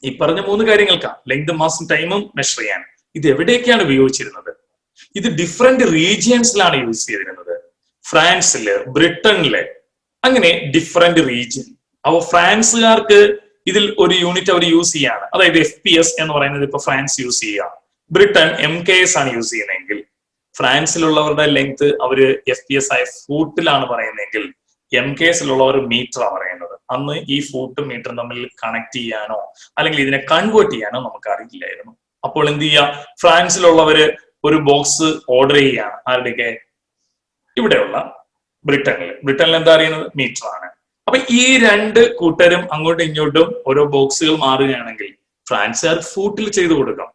ഈ പറഞ്ഞ മൂന്ന് കാര്യങ്ങൾക്കാണ്, ലെങ്തും മാസും ടൈമും മെഷർ ചെയ്യാൻ. ഇത് എവിടേക്കാണ് ഉപയോഗിച്ചിരുന്നത്? ഇത് ഡിഫറെന്റ് റീജിയൻസിലാണ് യൂസ് ചെയ്തിരുന്നത്. ഫ്രാൻസില്, ബ്രിട്ടനില്, അങ്ങനെ ഡിഫറെന്റ് റീജിയൻ. അപ്പൊ ഫ്രാൻസുകാർക്ക് ഇതിൽ ഒരു യൂണിറ്റ് അവർ യൂസ് ചെയ്യാണ്, അതായത് FPS എന്ന് പറയുന്നത് ഇപ്പൊ ഫ്രാൻസ് യൂസ് ചെയ്യുക. ബ്രിട്ടൻ MKS ആണ് യൂസ് ചെയ്യുന്നതെങ്കിൽ ഫ്രാൻസിലുള്ളവരുടെ ലെങ്ത് അവര് FPS ആയ ഫൂട്ടിലാണ് പറയുന്നതെങ്കിൽ MKSിലുള്ളവർ മീറ്ററാണ് പറയുന്നത്. അന്ന് ഈ ഫൂട്ടും മീറ്ററും തമ്മിൽ കണക്ട് ചെയ്യാനോ അല്ലെങ്കിൽ ഇതിനെ കൺവേർട്ട് ചെയ്യാനോ നമുക്ക് അറിയില്ലായിരുന്നു. അപ്പോൾ എന്ത് ചെയ്യുക, ഫ്രാൻസിലുള്ളവര് ഒരു ബോക്സ് ഓർഡർ ചെയ്യുകയാണ്. ആരുടെയൊക്കെ? ഇവിടെയുള്ള ബ്രിട്ടനിൽ എന്താ അറിയുന്നത്? മീറ്റർ ആണ്. അപ്പൊ ഈ രണ്ട് കൂട്ടരും അങ്ങോട്ടും ഇങ്ങോട്ടും ഓരോ ബോക്സുകൾ മാറുകയാണെങ്കിൽ ഫ്രാൻസുകാർക്ക് ഫൂട്ടിൽ ചെയ്തു കൊടുക്കാം,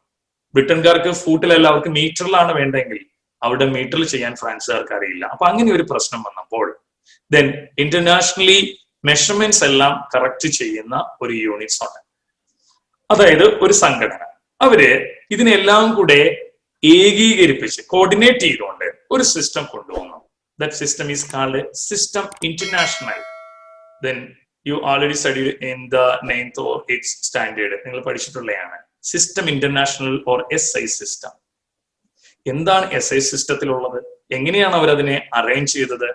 ബ്രിട്ടൻകാർക്ക് ഫൂട്ടിലല്ല, അവർക്ക് മീറ്ററിലാണ് വേണ്ടെങ്കിൽ അവിടെ മീറ്ററിൽ ചെയ്യാൻ ഫ്രാൻസുകാർക്ക് അറിയില്ല. അപ്പൊ അങ്ങനെ ഒരു പ്രശ്നം വന്നപ്പോൾ ദെൻ ഇന്റർനാഷണലി മെഷർമെന്റ്സ് എല്ലാം കറക്റ്റ് ചെയ്യുന്ന ഒരു യൂണിറ്റ്സ് ഉണ്ട്, അതായത് ഒരു സംഘടന. അവര് ഇതിനെല്ലാം കൂടെ ഏകീകരിപ്പിച്ച് കോർഡിനേറ്റ് ചെയ്തുകൊണ്ട് ഒരു സിസ്റ്റം കൊണ്ടുവന്നു. That system is called System International. Then you already studied in the 9th or 8th standard. നിങ്ങൾ പഠിച്ചിട്ടുള്ളതാണ് system international or SI system. എന്താണ് SI സിസ്റ്റത്തിലുള്ളത്? എങ്ങനെയാണ് അവർ അതിനെ അറേഞ്ച് ചെയ്തത്?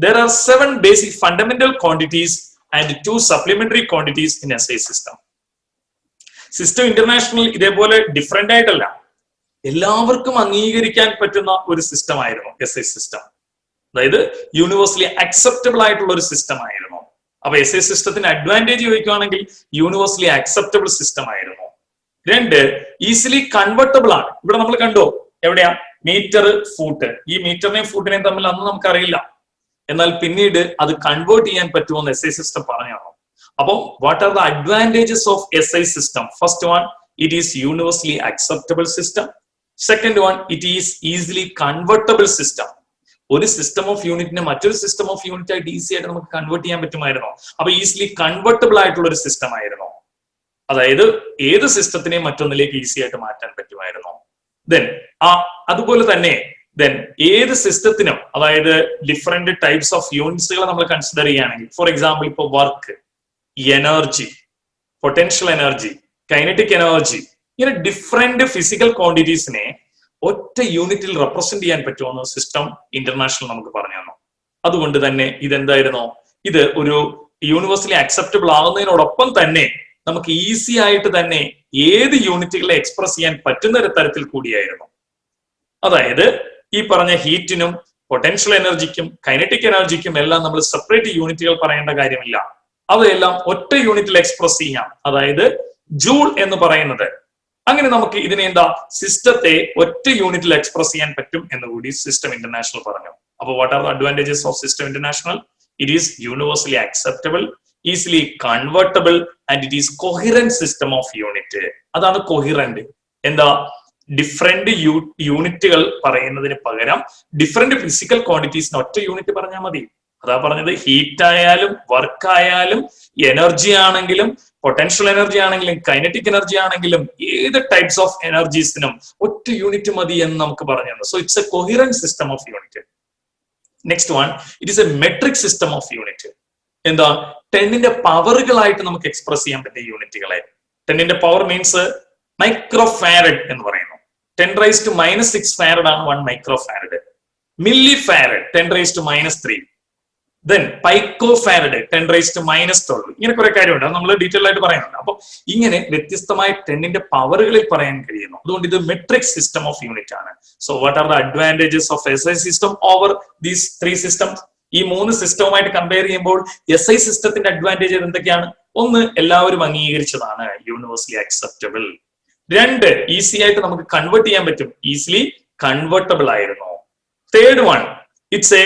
There are 7 basic fundamental quantities and 2 supplementary quantities in SI system. System international ഇതേപോലെ different ആയിട്ടല്ല, എല്ലാവർക്കും അംഗീകരിക്കാൻ പറ്റുന്ന ഒരു സിസ്റ്റം ആയിരുന്നു SI സിസ്റ്റം. അതായത് യൂണിവേഴ്സലി അക്സെപ്റ്റബിൾ ആയിട്ടുള്ള ഒരു സിസ്റ്റം ആയിരുന്നു. അപ്പൊ SI സിസ്റ്റത്തിന് അഡ്വാൻറ്റേജ് ചോദിക്കുകയാണെങ്കിൽ യൂണിവേഴ്സലി അക്സെപ്റ്റബിൾ സിസ്റ്റം ആയിരുന്നു. 2, ഈസിലി കൺവേർട്ടബിൾ ആണ്. ഇവിടെ നമ്മൾ കണ്ടോ, എവിടെയാ മീറ്റർ ഫൂട്ട്. ഈ മീറ്ററിനെയും ഫൂട്ടിനെയും തമ്മിൽ അന്ന് നമുക്കറിയില്ല. എന്നാൽ പിന്നീട് അത് കൺവേർട്ട് ചെയ്യാൻ പറ്റുമെന്ന് SI സിസ്റ്റം പറഞ്ഞു. അപ്പം what are the advantages of SI system? First one, it is universally acceptable system. Second one, it is easily convertible system. ഒരു സിസ്റ്റം ഓഫ് യൂണിറ്റിനെ മറ്റൊരു സിസ്റ്റം ഓഫ് യൂണിറ്റ് ആയിട്ട് ഈസി ആയിട്ട് നമുക്ക് കൺവേർട്ട് ചെയ്യാൻ പറ്റുമായിരുന്നോ? അപ്പൊ ഈസിലി കൺവേർട്ടബിൾ ആയിട്ടുള്ള ഒരു സിസ്റ്റം ആയിരുന്നോ? അതായത് ഏത് സിസ്റ്റത്തിനെയും മറ്റൊന്നിലേക്ക് ഈസി ആയിട്ട് മാറ്റാൻ പറ്റുമായിരുന്നോ? അതുപോലെ തന്നെ ഏത് സിസ്റ്റത്തിനും, അതായത് ഡിഫറെന്റ് ടൈപ്സ് ഓഫ് യൂണിറ്റ്സുകൾ നമ്മൾ കൺസിഡർ ചെയ്യുകയാണെങ്കിൽ, ഫോർ എക്സാമ്പിൾ ഇപ്പൊ work, energy, potential energy, kinetic energy, ഇങ്ങനെ ഡിഫറെന്റ് ഫിസിക്കൽ ക്വാണ്ടിറ്റീസിനെ ഒറ്റ യൂണിറ്റിൽ റെപ്രസെന്റ് ചെയ്യാൻ പറ്റുമെന്ന് സിസ്റ്റം ഇന്റർനാഷണൽ നമുക്ക് പറഞ്ഞു തന്നു. അതുകൊണ്ട് തന്നെ ഇതെന്തായിരുന്നോ, ഇത് ഒരു യൂണിവേഴ്സലി അക്സെപ്റ്റബിൾ ആവുന്നതിനോടൊപ്പം തന്നെ നമുക്ക് ഈസി ആയിട്ട് തന്നെ ഏത് യൂണിറ്റുകളെ എക്സ്പ്രസ് ചെയ്യാൻ പറ്റുന്ന ഒരു തരത്തിൽ കൂടിയായിരുന്നു. അതായത് ഈ പറഞ്ഞ ഹീറ്റിനും പൊട്ടൻഷ്യൽ എനർജിക്കും കൈനറ്റിക് എനർജിക്കും എല്ലാം നമ്മൾ സെപ്പറേറ്റ് യൂണിറ്റുകൾ പറയേണ്ട കാര്യമില്ല. അവയെല്ലാം ഒറ്റ യൂണിറ്റിൽ എക്സ്പ്രസ് ചെയ്യാം. അതായത് ജൂൾ എന്ന് പറയുന്നത്, അങ്ങനെ നമുക്ക് ഇതിനെ സിസ്റ്റത്തെ ഒറ്റ യൂണിറ്റിൽ എക്സ്പ്രസ് ചെയ്യാൻ പറ്റും എന്ന് കൂടി സിസ്റ്റം ഇന്റർനാഷണൽ പറഞ്ഞു. അപ്പൊ what are the advantages of system international? It is universally acceptable, easily convertible and it is coherent system of unit. അതാണ് കൊഹിറന്റ്. ഡിഫറെന്റ് യൂണിറ്റുകൾ പറയുന്നതിന് പകരം ഡിഫറെന്റ് ഫിസിക്കൽ ക്വാണ്ടിറ്റീസിന് ഒറ്റ യൂണിറ്റ് പറഞ്ഞാൽ മതി. അതാ പറഞ്ഞത്, ഹീറ്റ് ആയാലും വർക്ക് ആയാലും എനർജി ആണെങ്കിലും പൊട്ടൻഷ്യൽ എനർജി ആണെങ്കിലും കൈനറ്റിക് എനർജി ആണെങ്കിലും ഏത് ടൈപ്സ് ഓഫ് എനർജീസിനും ഒറ്റ യൂണിറ്റ് മതി എന്ന് നമുക്ക് പറഞ്ഞു തന്നു. So it's a coherent system of unit. Next one, it is a metric system of unit. 10ന്റെ പവറുകളായിട്ട് നമുക്ക് എക്സ്പ്രസ് ചെയ്യാൻ പറ്റിയ യൂണിറ്റുകളെ. 10ന്റെ പവർ മീൻസ് മൈക്രോഫാരഡ് എന്ന് പറയുന്നു. 10⁻⁻6 ഫാരഡ് ആണ് 1 മൈക്രോഫാരഡ്. Milli farad 10⁻⁻3. പൈക്കോഫാരഡ് 10⁻⁻12. ഇങ്ങനെ കുറെ കാര്യമുണ്ട്, അത് നമ്മൾ ഡീറ്റെയിൽ ആയിട്ട് പറയുന്നുണ്ട്. അപ്പൊ ഇങ്ങനെ വ്യത്യസ്തമായ 10ന്റെ പവറുകളിൽ പറയാൻ കഴിയുന്നു. അതുകൊണ്ട് ഇത് മെട്രിക് സിസ്റ്റം ഓഫ് യൂണിറ്റ് ആണ്. So what are the advantages of SI system over these 3 systems? ഈ 3 സിസ്റ്റവുമായിട്ട് കമ്പയർ ചെയ്യുമ്പോൾ SI സിസ്റ്റത്തിന്റെ അഡ്വാൻറ്റേജ് എന്തൊക്കെയാണ്? 1, എല്ലാവരും അംഗീകരിച്ചതാണ്, യൂണിവേഴ്സലി അക്സെപ്റ്റബിൾ. 2, ഈസി ആയിട്ട് നമുക്ക് കൺവേർട്ട് ചെയ്യാൻ പറ്റും, ഈസിലി കൺവേർട്ടബിൾ ആയിരുന്നു. Third one, it's a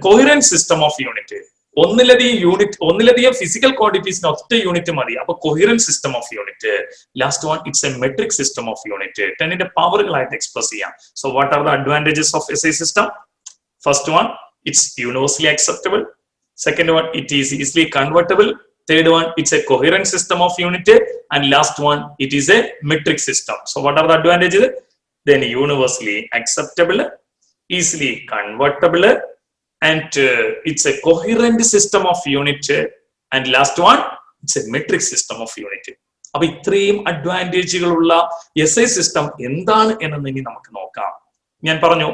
coherent system of unit. ഒന്നിലധികം ഫിസിക്കൽ ക്വാണ്ടിറ്റീസിന് ഒറ്റ യൂണിറ്റ് മതി, അപ്പൊ coherent system of unit. Last one, it's a metric system of unit. 10ന്റെ പവറുകളായിട്ട് എക്സ്പ്രസ് ചെയ്യാം. So what are the advantages of SI system? First one, it's universally acceptable. Second one, it is easily convertible. Third one, it's a coherent system of unit. And last one, it is a metric system. So what are the advantages? Then universally acceptable, easily convertible, and it's a coherent system of unit. And last one, it's a metric system of unit. അപ്പൊ ഇത്രയും അഡ്വാൻറ്റേജുകളുള്ള SI system എന്താണ് എന്ന് ഇനി നമുക്ക് നോക്കാം. ഞാൻ പറഞ്ഞു,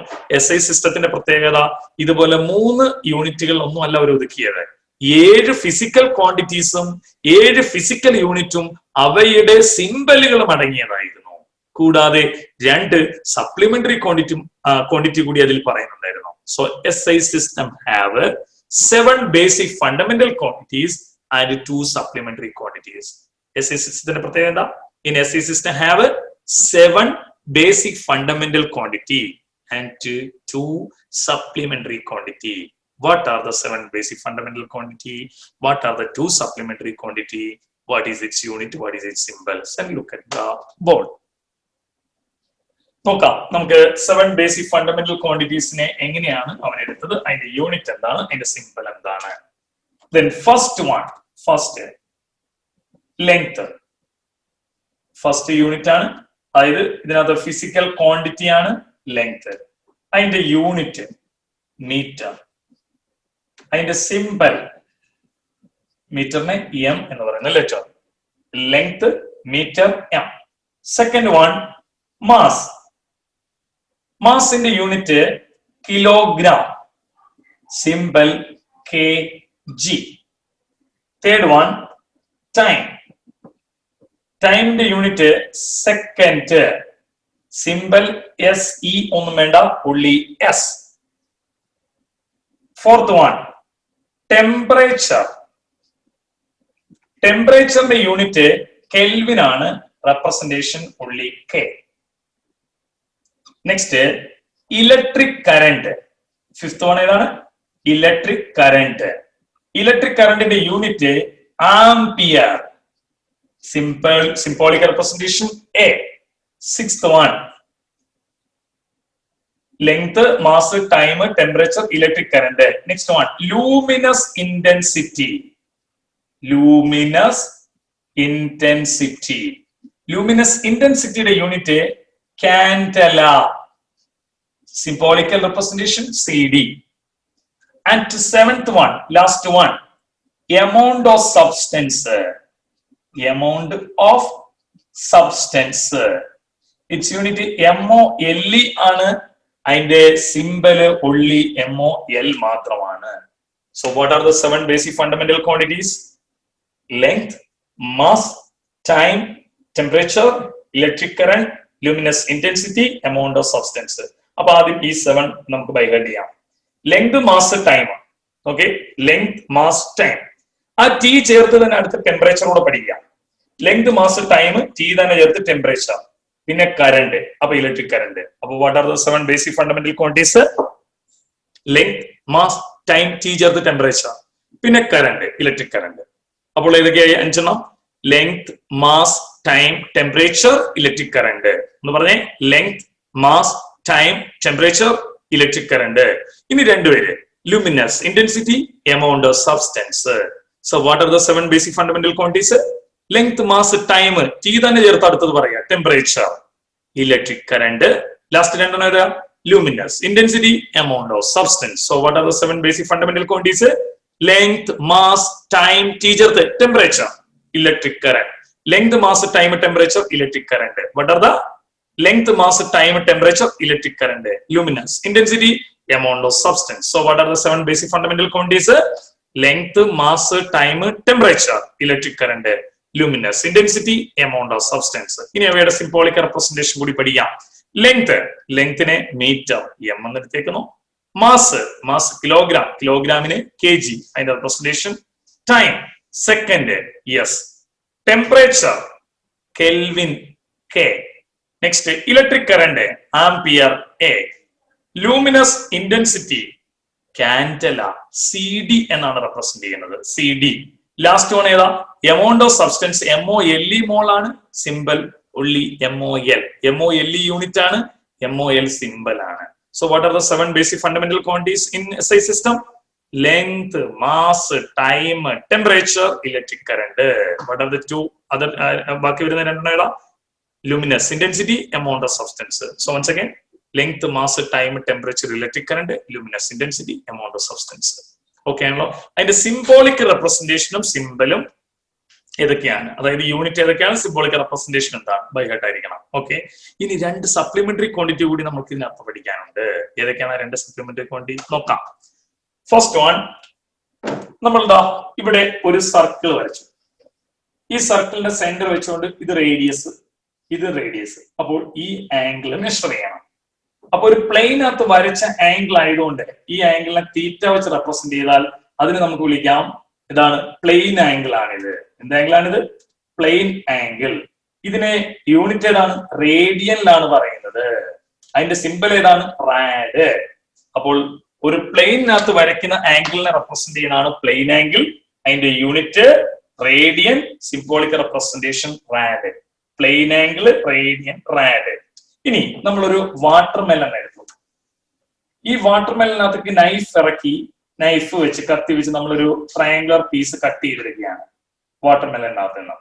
SI സിസ്റ്റത്തിന്റെ പ്രത്യേകത ഇതുപോലെ 3 യൂണിറ്റുകൾ ഒന്നും അല്ല അവർ ഒതുക്കിയത്. 7 ഫിസിക്കൽ ക്വാണ്ടിറ്റീസും 7 ഫിസിക്കൽ യൂണിറ്റും അവയുടെ സിംബലുകളും അടങ്ങിയതായിരുന്നു. കൂടാതെ 2 സപ്ലിമെന്ററി ക്വാണ്ടിറ്റി കൂടി അതിൽ പറയുന്നുണ്ടായിരുന്നു. So SI system have 7 basic fundamental quantities and 2 supplementary quantities. SI സിസ്റ്റത്തിന്റെ പ്രത്യേകത, in SI system have 7 basic fundamental quantity and 2 supplementary quantity. What are the 7 basic fundamental quantity? What are the 2 supplementary quantity? What is its unit? What is its symbols? And look at the board. നോക്കാം നമുക്ക് 7 basic fundamental ക്വാണ്ടിറ്റീസിനെ എങ്ങനെയാണ് അവൻ എടുത്തത്, അതിന്റെ unit എന്താണ്, അതിന്റെ simple എന്താണ്. Then first length. First unit ആണ്, അതായത് ഇതിനകത്ത് ഫിസിക്കൽ ക്വാണ്ടിറ്റി ആണ് ലെങ്ത്. അതിന്റെ യൂണിറ്റ് മീറ്റർ, അതിന്റെ സിമ്പൽ മീറ്ററിനെ M എന്ന് പറയുന്ന letter. Length metre M. Second one mass. മാസിന്റെ unit kilogram, symbol kg. Third one time. ടൈമിന്റെ യൂണിറ്റ് സെക്കൻഡ്, സിമ്പൽ SE, ഒന്നും വേണ്ട, പുള്ളി S. Fourth one temperature. ടെമ്പറേച്ചറിന്റെ യൂണിറ്റ് കെൽവിൻ ആണ്, റെപ്രസെന്റേഷൻ പുള്ളി K. Next electric current. Fifth one ഏതാണ്? Electric current. Electric കറന്റിന്റെ unit ampere. symbolic representation A. Sixth one, length, mass, time, temperature, electric current. Next one, luminous intensity. Luminous intensity. Luminous intensity the unit candela. Symbolic representation CD. And seventh one, last one, amount of substance. Amount of substance. Its unit MOLE ആണ്. അതിന്റെ symbol only MOL മാത്രമാണ്. So what are the 7 basic fundamental quantities? Length, mass, time, temperature, electric current, luminous intensity, amount of substance. അപ്പൊ ആദ്യം ഈ 7 നമുക്ക് by heart ചെയ്യാം. Length, mass, time. Okay, length, mass, time. ആ T ചേർത്ത് തന്നെ അടുത്ത ടെമ്പറേച്ചർ കൂടെ പഠിക്കാം. ലെങ്ത്, മാസ്, ടൈം, ടി തന്നെ ചേർത്ത് ടെമ്പറേച്ചർ, പിന്നെ കറന്റ്. അപ്പൊ ഇലക്ട്രിക് കറന്റ്. അപ്പൊ what are the 7 basic fundamental quantities? Length, mass, time, T ചേർത്ത് ടെമ്പറേച്ചർ, പിന്നെ കറന്റ്, ഇലക്ട്രിക് കറന്റ്. അപ്പോൾ ഏതൊക്കെയായി? 5 എണ്ണം. Length, mass, time, temperature, electric current എന്ന് പറഞ്ഞേ. Length, mass, time, temperature, electric current. ഇനി രണ്ടുപേര്, luminous intensity, amount of substance. So what are the 7 basic fundamental quantities? Length, mass, time, T തന്നെ ചേർത്ത് അടുത്തത് പറയാം. Temperature, electric current. Last രണ്ടെണ്ണം ഏതാ? Luminous intensity, amount of substance. So what are the 7 basic fundamental quantities? Length, mass, time, T ചേർത്ത് temperature, electric current. Length, mass, time, temperature, electric current. What are the length, mass, time, temperature, electric current? Luminous intensity, amount of substance. So what are the 7 basic fundamental quantities? Length, mass, time, temperature, electric current, luminous intensity, amount of substance. ഇനി അവയുടെ symbolic representation കൂടി പഠിക്കാം. Length, ലെങ്തിനെ metre, M എന്ന് എടുത്തേക്കുന്നു. Mass, mass kilogram, കിലോഗ്രാമിന് kg, അതിന്റെ representation. Time, second, yes. Temperature, kelvin, K. Next electric current, ampere, A. Luminous intensity, candela, CD എന്നാണ് represent ചെയ്യുന്നത്. CD. Last one ഏതാ? എമൗണ്ട് ഓഫ് സബ്സ്റ്റൻസ്, MOLE മോൾ ആണ്. Symbol only MOL. MOLE unit ആണ്, MOL symbol ആണ്. So what are the 7 basic fundamental quantities in SI system? Length, mass, time, temperature, electric current. What are the 2 other? ബാക്കി വരുന്ന രണ്ടെണ്ണം ഏതാ? luminous intensity, amount of substance. So once again, length, mass, time, temperature, electric current, luminous intensity, amount of substance. Okay ആണല്ലോ. അതിന്റെ symbolic റെപ്രസെന്റേഷനും സിമ്പലും ഏതൊക്കെയാണ്? അതായത് unit ഏതൊക്കെയാണ്, symbolic representation എന്താണ്? ബൈ ഹാർട്ട് ആയിരിക്കണം. ഓക്കെ. ഇനി 2 സപ്ലിമെന്ററി ക്വാണ്ടിറ്റി കൂടി നമുക്ക് ഇതിനകത്ത് പഠിക്കാനുണ്ട്. ഏതൊക്കെയാണ് 2 സപ്ലിമെന്ററി ക്വാണ്ടിറ്റി? നോക്കാം. ഫസ്റ്റ് വൺ, നമ്മളിതാ ഇവിടെ ഒരു സർക്കിൾ വരച്ചു. ഈ സർക്കിളിന്റെ സെന്റർ വെച്ചുകൊണ്ട് ഇത് റേഡിയസ്, ഇത് റേഡിയസ്. അപ്പോൾ ഈ ആംഗിൾ മെഷർ ചെയ്യണം. അപ്പൊ ഒരു പ്ലെയിനകത്ത് വരച്ച ആംഗിൾ ആയതുകൊണ്ട് ഈ ആംഗിളിനെ തീറ്റ വെച്ച് റെപ്രസെന്റ് ചെയ്താൽ അതിന് നമുക്ക് വിളിക്കാം, ഇതാണ് പ്ലെയിൻ ആംഗിൾ ആണിത്. എന്ത് ആംഗിൾ ആണിത്? Plain angle. ഇതിനെ യൂണിറ്റ് ഏതാണ്? റേഡിയനിലാണ് പറയുന്നത്. അതിന്റെ സിമ്പൽ ഏതാണ്? റാഡ്. അപ്പോൾ ഒരു പ്ലെയിനകത്ത് വരയ്ക്കുന്ന ആംഗിളിനെ റെപ്രസെന്റ് ചെയ്യുന്നതാണ് പ്ലെയിൻ ആംഗിൾ. അതിന്റെ unit radian, symbolic representation rad. Plane angle, radian, rad. ഇനി നമ്മളൊരു വാട്ടർ മെലൺ എടുത്തു. ഈ വാട്ടർ മെലനകത്തേക്ക് നൈഫ് ഇറക്കി, നൈഫ് വെച്ച്, കത്തി വെച്ച് നമ്മളൊരു ട്രയാങ്കുലർ പീസ് കട്ട് ചെയ്തെടുക്കുകയാണ് വാട്ടർ മെലനകത്ത് നിന്ന്.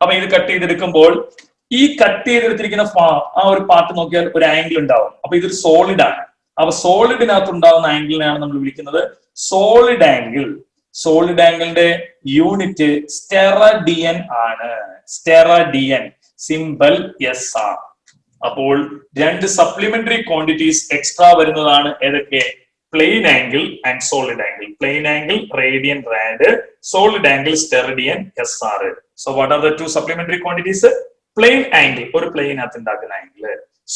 അപ്പൊ ഇത് കട്ട് ചെയ്തെടുക്കുമ്പോൾ ഈ കട്ട് ചെയ്തെടുത്തിരിക്കുന്ന ആ ഒരു പാർട്ട് നോക്കിയാൽ ഒരു ആംഗിൾ ഉണ്ടാവും. അപ്പൊ ഇതൊരു സോളിഡ് ആണ്. അപ്പൊ സോളിഡിനകത്ത് ഉണ്ടാവുന്ന ആംഗിളിനെയാണ് നമ്മൾ വിളിക്കുന്നത് സോളിഡ് ആംഗിൾ. സോളിഡ് ആംഗിളിന്റെ യൂണിറ്റ് സ്റ്റെറഡിയൻ ആണ്. Steradian, symbol SR. അപ്പോൾ 2 സപ്ലിമെന്ററി ക്വാണ്ടിറ്റീസ് എക്സ്ട്രാ വരുന്നതാണ്. ഏതൊക്കെ? Plane angle and solid angle. Plane angle, radian, rad. Solid angle, steradian, SR. So what are the 2 supplementary quantities? Plane angle, ഒരു പ്ലെയിനകത്ത് ഉണ്ടാക്കുന്ന angle.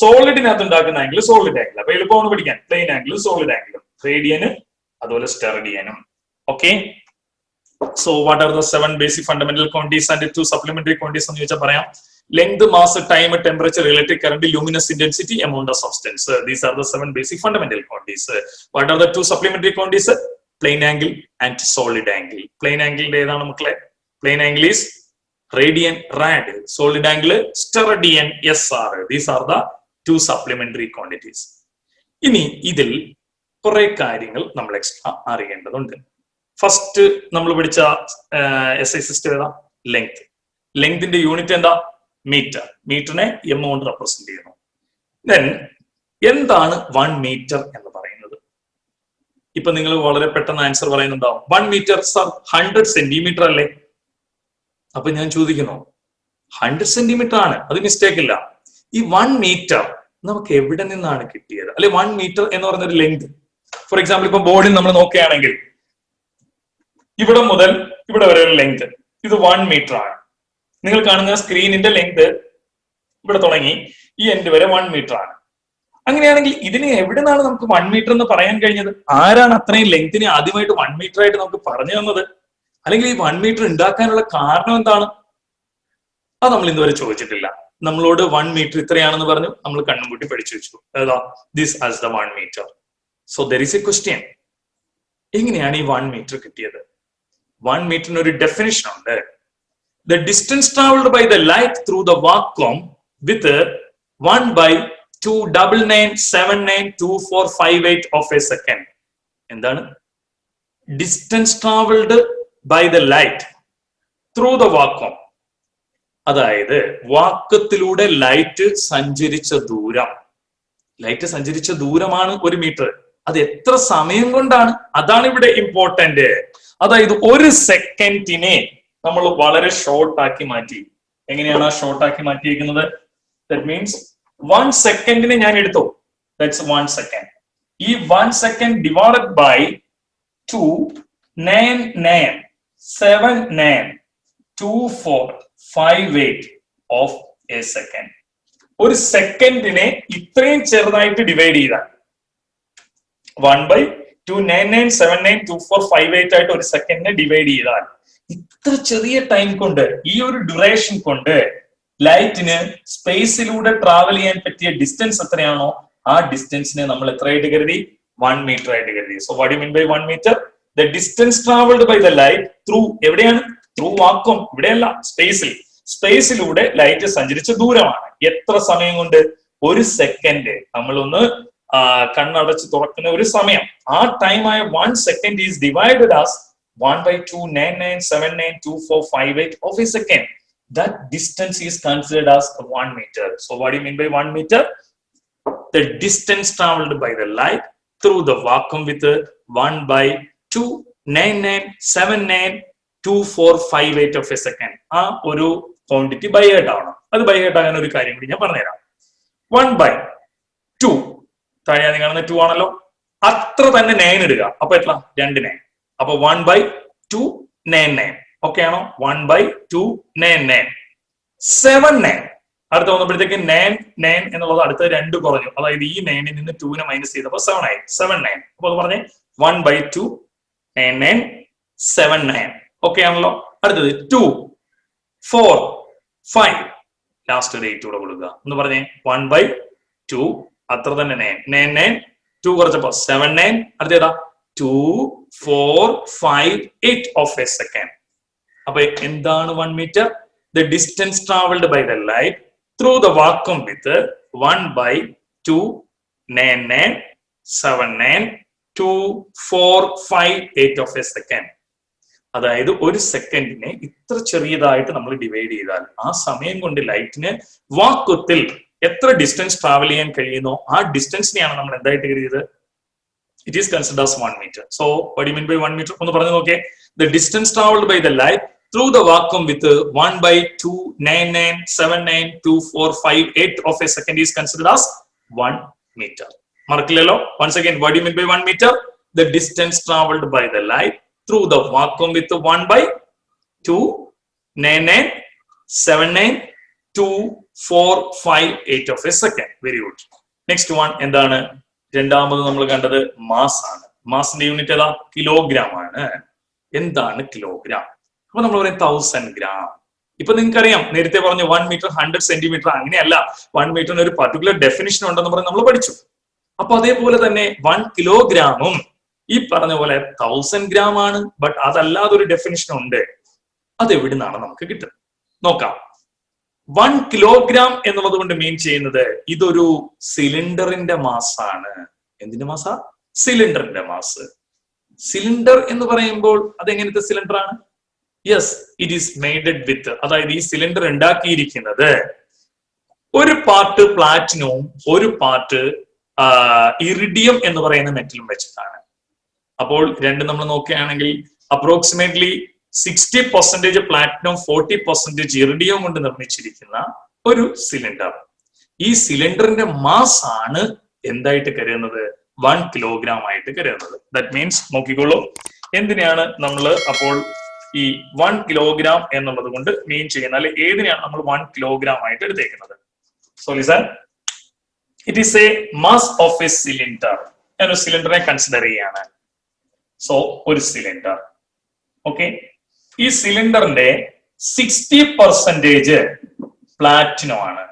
സോളിഡിനകത്ത് ഉണ്ടാക്കുന്ന angle solid angle. അപ്പൊ എളുപ്പമാണ് പഠിക്കാൻ. പ്ലെയിൻ ആംഗിളും സോളിഡ് ആംഗിളും, റേഡിയനും അതുപോലെ സ്റ്റെറഡിയനും. Okay. So what are the 7 basic fundamental quantities and 2 supplementary quantities എന്ന് ചോദിച്ചാൽ പറയാം. length, mass, time, temperature, electric current, luminous intensity, amount of substance. These are the 7 basic fundamental quantities. What are the 2 supplementary quantities? Plane angle and solid angle. Plane angle plane angle is radian rad. Solid angle steradian SR. These are the 2 supplementary quantities. ഇനി ഇതിൽ കുറെ കാര്യങ്ങൾ നമ്മൾ extra അറിയേണ്ടതുണ്ട്. First നമ്മൾ പഠിച്ച SI system ഏതാ? Length. ലെങ്തിന്റെ യൂണിറ്റ് എന്താ? മീറ്റർ. മീറ്ററിനെ m കൊണ്ട് റെപ്രസെന്റ് ചെയ്യുന്നു. ദെൻ എന്താണ് 1 മീറ്റർ എന്ന് പറയുന്നത്? ഇപ്പൊ നിങ്ങൾ വളരെ പെട്ടെന്ന് ആൻസർ പറയുന്നുണ്ടാവും, 1 മീറ്റർ സർ 100 സെന്റിമീറ്റർ അല്ലേ? അപ്പൊ ഞാൻ ചോദിക്കുന്നു, 100 സെന്റിമീറ്റർ ആണ്, അത് മിസ്റ്റേക്ക് ഇല്ല. ഈ 1 മീറ്റർ നമുക്ക് എവിടെ നിന്നാണ് കിട്ടിയത്? അല്ലെ 1 മീറ്റർ എന്ന് പറയുന്ന ഒരു ലെങ്ത്. ഫോർ എക്സാമ്പിൾ ഇപ്പൊ ബോർഡിൽ നമ്മൾ നോക്കുകയാണെങ്കിൽ ഇവിടെ മുതൽ ഇവിടെ വരെ ഒരു ലെങ്ത്, ഇത് 1 മീറ്റർ ആണ്. നിങ്ങൾ കാണുന്ന സ്ക്രീനിന്റെ ലെങ്ത് ഇവിടെ തുടങ്ങി ഈ എൻഡ് വരെ 1 മീറ്റർ ആണ്. അങ്ങനെയാണെങ്കിൽ ഇതിന് എവിടെ നിന്നാണ് നമുക്ക് 1 മീറ്റർ എന്ന് പറയാൻ കഴിഞ്ഞത്? ആരാണ് അത്രയും ലെങ്തിനെ ആദ്യമായിട്ട് 1 മീറ്റർ ആയിട്ട് നമുക്ക് പറഞ്ഞു തന്നത്? അല്ലെങ്കിൽ ഈ 1 മീറ്റർ ഉണ്ടാക്കാനുള്ള കാരണം എന്താണ്? അത് നമ്മൾ ഇന്നുവരെ ചോദിച്ചിട്ടില്ല. നമ്മളോട് 1 മീറ്റർ ഇത്രയാണെന്ന് പറഞ്ഞു, നമ്മൾ കണ്ണും കൂട്ടി പഠിച്ചു വെച്ചു. ഏതാ? This as the 1 metre. So there is a question, എങ്ങനെയാണ് ഈ 1 മീറ്റർ കിട്ടിയത്? 1 മീറ്ററിന് ഒരു ഡെഫിനിഷൻ ഉണ്ട്. The distance traveled by the light through the vacuum with 1/299792458 of a second. എന്താണ്? Distance travelled by the light through the vacuum. അതായത് വാക്വത്തിലൂടെ light സഞ്ചരിച്ച ദൂരം. ലൈറ്റ് സഞ്ചരിച്ച ദൂരമാണ് 1 മീറ്റർ. അത് എത്ര സമയം കൊണ്ടാണ്? അതാണ് ഇവിടെ ഇമ്പോർട്ടന്റ്. അതായത് 1 സെക്കൻഡിനെ നമ്മൾ വളരെ ഷോർട്ട് ആക്കി മാറ്റി. എങ്ങനെയാണ് ആ ഷോർട്ട് ആക്കി മാറ്റിയിരിക്കുന്നത്? ദാറ്റ് മീൻസ് 1 സെക്കൻഡിനെ ഞാൻ എടുത്തു, ദാറ്റ്സ് 1 സെക്കൻഡ്. ഈ 1 second divided by 299792458 of a second. ഒരു സെക്കൻഡിനെ ഇത്രയും ചെറുതായിട്ട് ഡിവൈഡ് ചെയ്താൽ 1/299792458 ആയിട്ട് ഒരു സെക്കൻഡിനെ ഡിവൈഡ് ചെയ്താൽ ഇത്ര ചെറിയ ടൈം കൊണ്ട്, ഈ ഒരു ഡ്യൂറേഷൻ കൊണ്ട് ലൈറ്റിന് സ്പേസിലൂടെ ട്രാവൽ ചെയ്യാൻ പറ്റിയ ഡിസ്റ്റൻസ് എത്രയാണോ ആ ഡിസ്റ്റൻസിനെ നമ്മൾ എത്രയായിട്ട് കരുതി? 1 മീറ്റർ ആയിട്ട് കരുതി. So what you mean by 1 metre? The distance travelled by the light through, എവിടെയാണ്? Through vacuum. ഇവിടെയല്ല, സ്പേസിൽ. സ്പേസിലൂടെ ലൈറ്റ് സഞ്ചരിച്ച ദൂരമാണ്. എത്ര സമയം കൊണ്ട്? 1 സെക്കൻഡ്. നമ്മളൊന്ന് കണ്ണടച്ച് തുറക്കുന്ന ഒരു സമയം. ആ ടൈമായ 1 second is divided as 1/299792458 of a second. That distance is considered as 1 meter. So what do you mean by 1 meter? The distance traveled by the light through the vacuum with 1/299792458 of a second. ആ ഒരു quantity by heart ആവണം. അത് by heart ആകാൻ ഒരു കാര്യം കൂടി ഞാൻ പറഞ്ഞുതരാം. 1/2 താഴെ കാണുന്ന 2 ആണല്ലോ, അത്ര തന്നെ 9 ഇടുക. അപ്പൊ എത്ര? 2 9. അപ്പൊ 1/299. ഓക്കെ ആണോ? 1/299. 7/9. അടുത്ത വന്നപ്പോഴത്തേക്ക് 9 എന്നുള്ളത് അടുത്ത 2 കുറഞ്ഞു. അതായത് ഈ 9ൽ നിന്ന് 2നെ മൈനസ് ചെയ്തപ്പോ 7 ആയി. 7/9. അപ്പൊ അത് പറഞ്ഞേ 1/29979. ഓക്കെ ആണല്ലോ. അടുത്തത് 2 4 5. ലാസ്റ്റ് ഒരു 8 കൂടെ കൊടുക്കുക. എന്ന് പറഞ്ഞേ 1/2. അത്ര തന്നെ 9 9 2 കുറച്ചപ്പോ 7/9. അടുത്തേതാ? 2 4 5 8 of a second. അപ്പൊ എന്താണ് 1 metre? The distance traveled by the light through the vacuum with 1/299792458 of a second. അതായത് 1 സെക്കൻഡിനെ ഇത്ര ചെറിയതായിട്ട് നമ്മൾ ഡിവൈഡ് ചെയ്താൽ ആ സമയം കൊണ്ട് ലൈറ്റിന് വാക്വത്തിൽ എത്ര ഡിസ്റ്റൻസ് ട്രാവൽ ചെയ്യാൻ കഴിയുന്നോ ആ ഡിസ്റ്റൻസിനെയാണ് നമ്മൾ എന്തായിട്ട് കരുതിയത്? It is considered as 1 meter. So what do you mean by 1 meter? ഒന്ന് പറഞ്ഞു നോക്കിയേ. The distance traveled by the light through the vacuum with 1/299792458 of a second is considered as 1 meter. മറക്കില്ലല്ലോ. Once again, what do you mean by 1 meter? The distance traveled by the light through the vacuum with 1/299792458 of a second. Very good. Next one എന്താണ്? രണ്ടാമത് നമ്മൾ കണ്ടത് mass ആണ്. മാസിന്റെ unit ഏതാ? Kilogram ആണ്. എന്താണ് kilogram? അപ്പൊ നമ്മൾ പറയും 1000 gram. ഇപ്പൊ നിങ്ങൾക്കറിയാം, നേരത്തെ പറഞ്ഞു 1 മീറ്റർ 100 സെന്റിമീറ്റർ, അങ്ങനെയല്ല. 1 മീറ്ററിന് ഒരു പർട്ടിക്കുലർ ഡെഫിനിഷൻ ഉണ്ടെന്ന് പറഞ്ഞ് നമ്മൾ പഠിച്ചു. അപ്പൊ അതേപോലെ തന്നെ 1 കിലോഗ്രാമും ഈ പറഞ്ഞ പോലെ 1000 ഗ്രാം ആണ്. ബട്ട് അതല്ലാതെ ഒരു ഡെഫിനിഷൻ ഉണ്ട്. അത് എവിടുന്നാണ് നമുക്ക് കിട്ടുന്നത് നോക്കാം. 1 കിലോഗ്രാം എന്നുള്ളത് കൊണ്ട് മീൻ ചെയ്യുന്നത് ഇതൊരു സിലിണ്ടറിന്റെ മാസാണ്. എന്തിന്റെ മാസാ? സിലിണ്ടറിന്റെ മാസ്. സിലിണ്ടർ എന്ന് പറയുമ്പോൾ അതെങ്ങനത്തെ സിലിണ്ടർ ആണ്? യെസ്, ഇറ്റ് ഈസ് മെയ്ഡഡ് വിത്ത്, അതായത് ഈ സിലിണ്ടർ ഉണ്ടാക്കിയിരിക്കുന്നത് ഒരു പാർട്ട് പ്ലാറ്റിനവും ഒരു പാർട്ട് ഇറിഡിയം എന്ന് പറയുന്ന മെറ്റലും വെച്ചിട്ടാണ്. അപ്പോൾ രണ്ടും നമ്മൾ നോക്കുകയാണെങ്കിൽ അപ്രോക്സിമേറ്റ്ലി 60% പ്ലാറ്റിനം 40% ഇറിഡിയം കൊണ്ട് നിർമ്മിച്ചിരിക്കുന്ന ഒരു സിലിണ്ടർ. ഈ സിലിണ്ടറിന്റെ മാസ് ആണ് എന്തായിട്ട് കരുതുന്നത്? 1 കിലോഗ്രാം ആയിട്ട് കരുതുന്നത്. ദാറ്റ് മീൻസ് നോക്കിക്കോളൂ, എന്തിനാണ് നമ്മൾ അപ്പോൾ ഈ 1 കിലോഗ്രാം എന്നുള്ളത് കൊണ്ട് മീൻ ചെയ്യുന്നത്, അല്ലെ ഏതിനെയാണ് നമ്മൾ 1 കിലോഗ്രാം ആയിട്ട് എടുത്തേക്കുന്നത്? So listen, it is a mass of a cylinder. ഞാനൊരു സിലിണ്ടറിനെ കൺസിഡർ ചെയ്യാണ്. സോ ഒരു സിലിണ്ടർ, ഓക്കെ, ഈ സിലിണ്ടറിന്റെ 60% പ്ലാറ്റിനം ആണ്,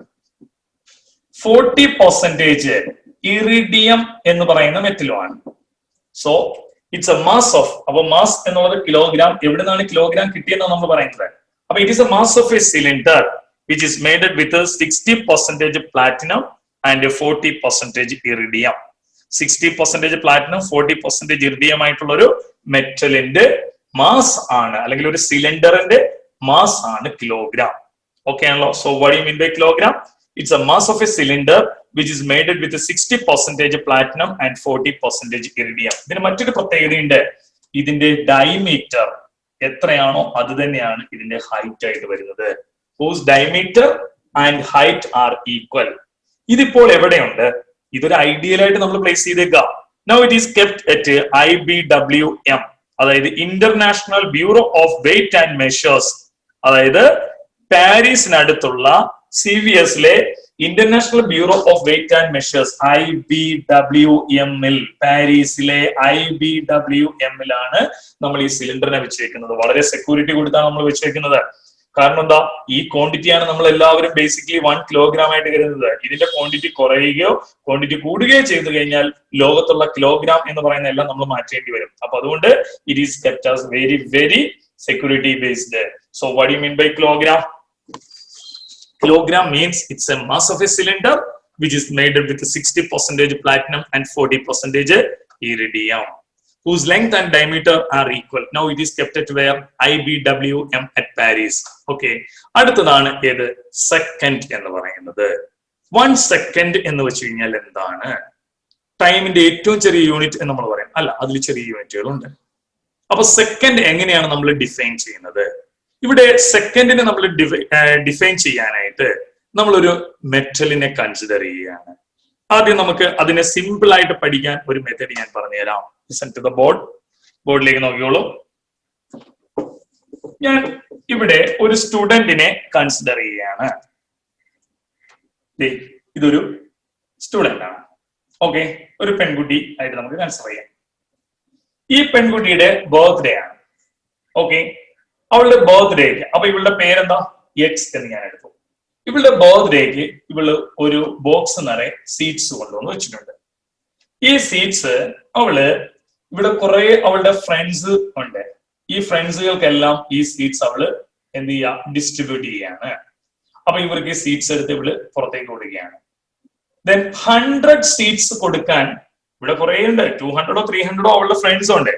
40% ഇറിഡിയം എന്ന് പറയുന്ന മെറ്റലുമാണ്. So it's a mass of, അപ്പൊ മാസ് എന്നുള്ളത് കിലോഗ്രാം, എവിടെ നിന്നാണ് കിലോഗ്രാം കിട്ടിയെന്നാണ് നമ്മൾ പറയുന്നത്. അപ്പൊ it is a mass of a cylinder which is made with 60% platinum and 40% iridium. 60% platinum 40% iridium ആയിട്ടുള്ള ഒരു മെറ്റലിന്റെ മാസ് ആണ്, അല്ലെങ്കിൽ ഒരു സിലിണ്ടറിന്റെ മാസ് ആണ് കിലോഗ്രാം. ഓക്കെ ആണല്ലോ? So what you mean by kilogram? It's a mass of a cylinder which is made with 60% platinum and 40% iridium. ഇതിന് മറ്റൊരു പ്രത്യേകതയുണ്ട്. ഇതിന്റെ ഡയമീറ്റർ എത്രയാണോ അത് തന്നെയാണ് ഇതിന്റെ ഹൈറ്റ് ആയിട്ട് വരുന്നത്. whose diameter and height are equal. ഇതിപ്പോൾ എവിടെയുണ്ട്? ഇതൊരു ഐഡിയൽ ആയിട്ട് നമ്മൾ പ്ലേസ് ചെയ്തേക്കാം. Now it is kept at IBWM, അതായത് international bureau of weight and measures, അതായത് പാരീസിനടുത്തുള്ള CVSലെ international bureau of weight and measures IBWM പാരീസിലെ IBWM നമ്മൾ ഈ സിലിണ്ടറിനെ വെച്ചേക്കുന്നത്. വളരെ സെക്യൂരിറ്റി കൊടുത്താണ് നമ്മൾ വെച്ചേക്കുന്നത്. കാരണം എന്താ? ഈ ക്വാണ്ടിറ്റിയാണ് നമ്മൾ എല്ലാവരും ബേസിക്കലി 1 കിലോഗ്രാം ആയിട്ട് കരുതുന്നത്. ഇതിന്റെ ക്വാണ്ടിറ്റി കുറയുകയോ ക്വാണ്ടിറ്റി കൂടുകയോ ചെയ്തു കഴിഞ്ഞാൽ ലോകത്തുള്ള കിലോഗ്രാം എന്ന് പറയുന്ന എല്ലാം നമ്മൾ മാറ്റേണ്ടി വരും. അപ്പൊ അതുകൊണ്ട് it is kept as very very security based. So what you mean by kilogram? Kilogram means it's a mass of a cylinder which is made with 60% platinum and 40% iridium, whose length and diameter are equal. Now it is kept at where? IBWM at Paris. Okay. അടുത്തതാണ് ഏത്? Second എന്ന് പറയുന്നത്. 1 second എന്ന് വെച്ച് കഴിഞ്ഞാൽ എന്താണ്? ടൈമിന്റെ ഏറ്റവും ചെറിയ യൂണിറ്റ് എന്ന് നമ്മൾ പറയും. അല്ല, അതിൽ ചെറിയ യൂണിറ്റുകളുണ്ട്. അപ്പൊ സെക്കൻഡ് എങ്ങനെയാണ് നമ്മൾ ഡിഫൈൻ ചെയ്യുന്നത്? ഇവിടെ സെക്കൻഡിനെ നമ്മൾ ഡിഫൈൻ ചെയ്യാനായിട്ട് നമ്മളൊരു മെറ്റലിനെ കൺസിഡർ ചെയ്യുകയാണ്. ആദ്യം നമുക്ക് അതിനെ സിമ്പിൾ ആയിട്ട് പഠിക്കാൻ ഒരു മെത്തേഡ് ഞാൻ പറഞ്ഞുതരാം. Listen to the board. ബോർഡിലേക്ക് നോക്കിയോളൂ. ഞാൻ ഇവിടെ ഒരു സ്റ്റുഡന്റിനെ കൺസിഡർ ചെയ്യുകയാണ്. ഇതൊരു സ്റ്റുഡന്റ് ആണ്. ഓക്കെ, ഒരു പെൺകുട്ടി ആയിട്ട് നമുക്ക് കൺസിഡർ ചെയ്യാം. ഈ പെൺകുട്ടിയുടെ ബർത്ത്ഡേ ആണ്. ഓക്കെ, അവളുടെ ബർത്ത്ഡേക്ക്, അപ്പൊ ഇവളുടെ പേരെന്താ? എക്സ് എന്ന് ഞാൻ എടുത്തു. ഇവളുടെ ബർത്ത്ഡേക്ക് ഇവള് ഒരു ബോക്സ് നിറയെ സീഡ്സ് കൊണ്ടുവന്ന് വെച്ചിട്ടുണ്ട്. ഈ സീഡ്സ് ഇവിടെ കുറെ അവളുടെ ഫ്രണ്ട്സ് ഉണ്ട്. ഈ ഫ്രണ്ട്സുകൾക്കെല്ലാം ഈ സീഡ്സ് അവള് എന്ത് ചെയ്യാ? ഡിസ്ട്രിബ്യൂട്ട് ചെയ്യാണ്. അപ്പൊ ഇവർക്ക് ഈ സീഡ്സ് എടുത്ത് ഇവള് പുറത്തേക്ക് കൊടുക്കുകയാണ്. ദെൻ 100 സീഡ്സ് കൊടുക്കാൻ ഇവിടെ കുറെ ഉണ്ട്. 200 300 അവളുടെ ഫ്രണ്ട്സ് ഉണ്ട്.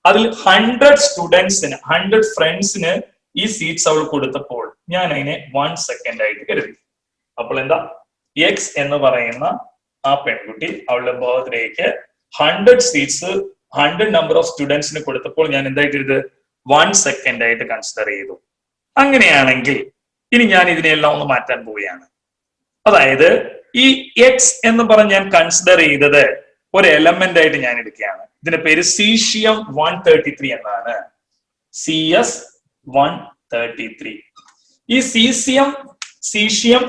അതിൽ 100 സ്റ്റുഡൻസിന് 100 ഫ്രണ്ട്സിന് ഈ സീറ്റ്സ് അവൾ കൊടുത്തപ്പോൾ ഞാൻ അതിനെ 1 സെക്കൻഡ് ആയിട്ട് കരുതി. അപ്പോൾ എന്താ? എക്സ് എന്ന് പറയുന്ന ആ പെൺകുട്ടി അവളുടെ ബർത്ത്ഡേക്ക് 100 സീറ്റ്സ് 100 നമ്പർ ഓഫ് സ്റ്റുഡൻസിന് കൊടുത്തപ്പോൾ ഞാൻ എന്തായിട്ട് ഇത് 1 സെക്കൻഡ് ആയിട്ട് കൺസിഡർ ചെയ്തു. അങ്ങനെയാണെങ്കിൽ ഇനി ഞാൻ ഇതിനെല്ലാം ഒന്ന് മാറ്റാൻ പോവുകയാണ്. അതായത് ഈ എക്സ് എന്ന് പറഞ്ഞ് ഞാൻ കൺസിഡർ ചെയ്തത് ഒരു എലമെന്റ് ആയിട്ട് ഞാൻ എടുക്കുകയാണ്. ഇതിന്റെ പേര് സീഷ്യം 133 എന്നാണ്. CS133. ഈ സീഷ്യം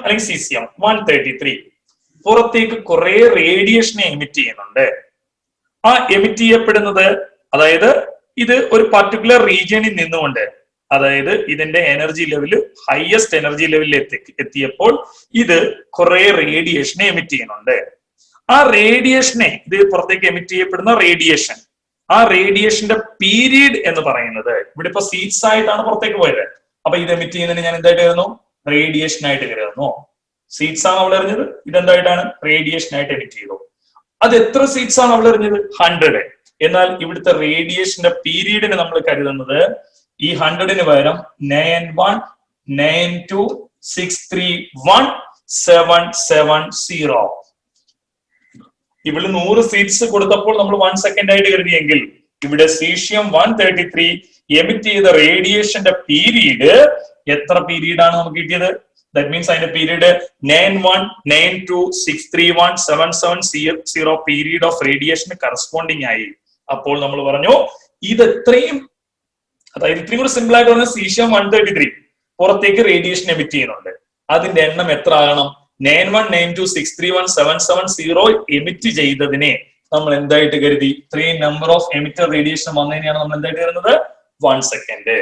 അല്ലെങ്കിൽ സീഷ്യം 133 പുറത്തേക്ക് കുറെ റേഡിയേഷനെ എമിറ്റ് ചെയ്യുന്നുണ്ട്. ആ എമിറ്റ് ചെയ്യപ്പെടുന്നത്, അതായത് ഇത് ഒരു പർട്ടിക്കുലർ റീജിയനിൽ നിന്നുകൊണ്ട് അതായത് ഇതിന്റെ എനർജി ലെവല് ഹയസ്റ്റ് എനർജി ലെവലിൽ എത്തിയപ്പോൾ ഇത് കുറെ റേഡിയേഷനെ എമിറ്റ് ചെയ്യുന്നുണ്ട്. ആ റേഡിയേഷനെ, ഇത് പുറത്തേക്ക് എമിറ്റ് ചെയ്യപ്പെടുന്ന റേഡിയേഷൻ, ആ റേഡിയേഷന്റെ പീരീഡ് എന്ന് പറയുന്നത് ഇവിടെ ഇപ്പൊ സീഡ്സ് ആയിട്ടാണ് പുറത്തേക്ക് പോയത്. അപ്പൊ ഇത് എമിറ്റ് ചെയ്യുന്നതിന് ഞാൻ എന്തായിട്ട് കരുതുന്നു? റേഡിയേഷൻ ആയിട്ട് കരുതുന്നു. സീഡ്സ് ആണ് അവൾ എറിഞ്ഞത്, ഇതെന്തായിട്ടാണ്? റേഡിയേഷൻ ആയിട്ട് എമിറ്റ് ചെയ്തു. അത് എത്ര സീഡ്സ് ആണ് അവൾ എറിഞ്ഞത്? 100. എന്നാൽ ഇവിടുത്തെ റേഡിയേഷന്റെ പീരീഡിന് നമ്മൾ കരുതുന്നത് ഈ 100ന് പകരം 91, 92, 631, 770. ഇവിടെ 100 സീഡ്സ് കൊടുത്തപ്പോൾ നമ്മൾ 1 സെക്കൻഡ് ആയിട്ട് കരുതിയെങ്കിൽ ഇവിടെ സീഷ്യം 133 എമിറ്റ് ചെയ്ത റേഡിയേഷന്റെ പീരീഡ് എത്ര പീരീഡ് ആണ് നമുക്ക് കിട്ടിയത്? ദാറ്റ് മീൻസ് അതിന്റെ പീരീഡ് 91, 92, 631, 770 പീരീഡ് ഓഫ് റേഡിയേഷന് കറസ്പോണ്ടിങ് ആയി. അപ്പോൾ നമ്മൾ പറഞ്ഞു ഇത് എത്രയും, അതായത് ഇത്രയും കൂടി സിമ്പിൾ ആയിട്ട് പറഞ്ഞാൽ സീഷ്യം 133 പുറത്തേക്ക് റേഡിയേഷൻ എമിറ്റ് ചെയ്യുന്നുണ്ട്. അതിന്റെ എണ്ണം എത്ര ആകണം? 91, 92, 631, 770 എമിറ്റ് ചെയ്തതിനെ നമ്മൾ എന്തായിട്ട് കരുതി? ഇത്രയും നമ്പർ ഓഫ് എമിറ്റർ റേഡിയേഷൻ വന്നതിനെയാണ് നമ്മൾ എന്തായിട്ട് കരുതുന്നത്? 1 സെക്കൻഡ്.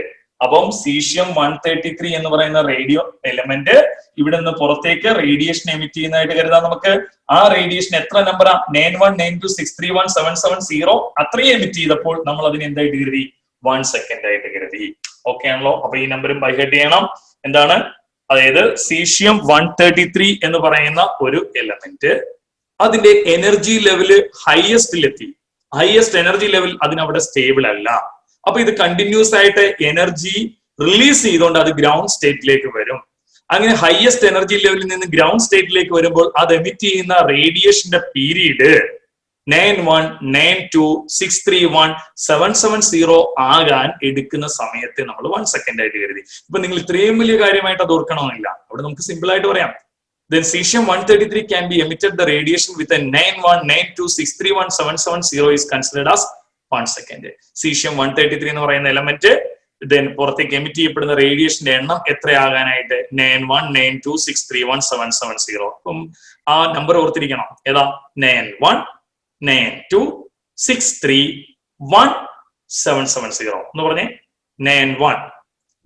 അപ്പം സീഷ്യം 133 എന്ന് പറയുന്ന റേഡിയോ എലമെന്റ് ഇവിടെ നിന്ന് പുറത്തേക്ക് റേഡിയേഷൻ എമിറ്റ് ചെയ്യുന്നതായിട്ട് കരുതാം നമുക്ക്. ആ റേഡിയേഷൻ എത്ര നമ്പറാ? 91, 92, 631, 770 അത്രയും എമിറ്റ് ചെയ്തപ്പോൾ നമ്മൾ അതിന് എന്തായിട്ട് കരുതി? 1 സെക്കൻഡ് ആയിട്ട് കരുതി. ഓക്കെ ആണല്ലോ? അപ്പൊ ഈ നമ്പറും ബൈഹെഡ് ചെയ്യണം. എന്താണ്? അതായത് സീഷ്യം 133 എന്ന് പറയുന്ന ഒരു എലമെന്റ് അതിന്റെ എനർജി ലെവല് ഹയസ്റ്റിലെത്തി. ഹയസ്റ്റ് എനർജി ലെവൽ അതിനവിടെ സ്റ്റേബിൾ അല്ല. അപ്പൊ ഇത് കണ്ടിന്യൂസ് ആയിട്ട് എനർജി റിലീസ് ചെയ്തുകൊണ്ട് അത് ഗ്രൗണ്ട് സ്റ്റേറ്റിലേക്ക് വരും. അങ്ങനെ ഹയസ്റ്റ് എനർജി ലെവലിൽ നിന്ന് ഗ്രൗണ്ട് സ്റ്റേറ്റിലേക്ക് വരുമ്പോൾ അത് എമിറ്റ് ചെയ്യുന്ന റേഡിയേഷന്റെ പീരീഡ് 91, 92, 631, 770 ആകാൻ എടുക്കുന്ന സമയത്തെ നമ്മൾ 1 സെക്കൻഡ് ആയിട്ട് കരുതി. ഇപ്പൊ നിങ്ങൾ ഇത്രയും വലിയ കാര്യമായിട്ട് അത് ഓർക്കണമെന്നില്ല. അവിടെ നമുക്ക് സിമ്പിൾ ആയിട്ട് പറയാം. Then cesium 133 can be emitted the radiation with a 91, 92, 631, 770 is considered as 1 second. Cesium 133 എന്ന് പറയുന്ന എലമെന്റ് then പുറത്തേക്ക് എമിറ്റ് ചെയ്യപ്പെടുന്ന റേഡിയേഷന്റെ എണ്ണം എത്രയാകാനായിട്ട്? 91, 92, 631, 770. അപ്പം ആ നമ്പർ ഓർത്തിരിക്കണം. ഏതാ? 91, 92, 631, 770 എന്ന് പറഞ്ഞേ. 91,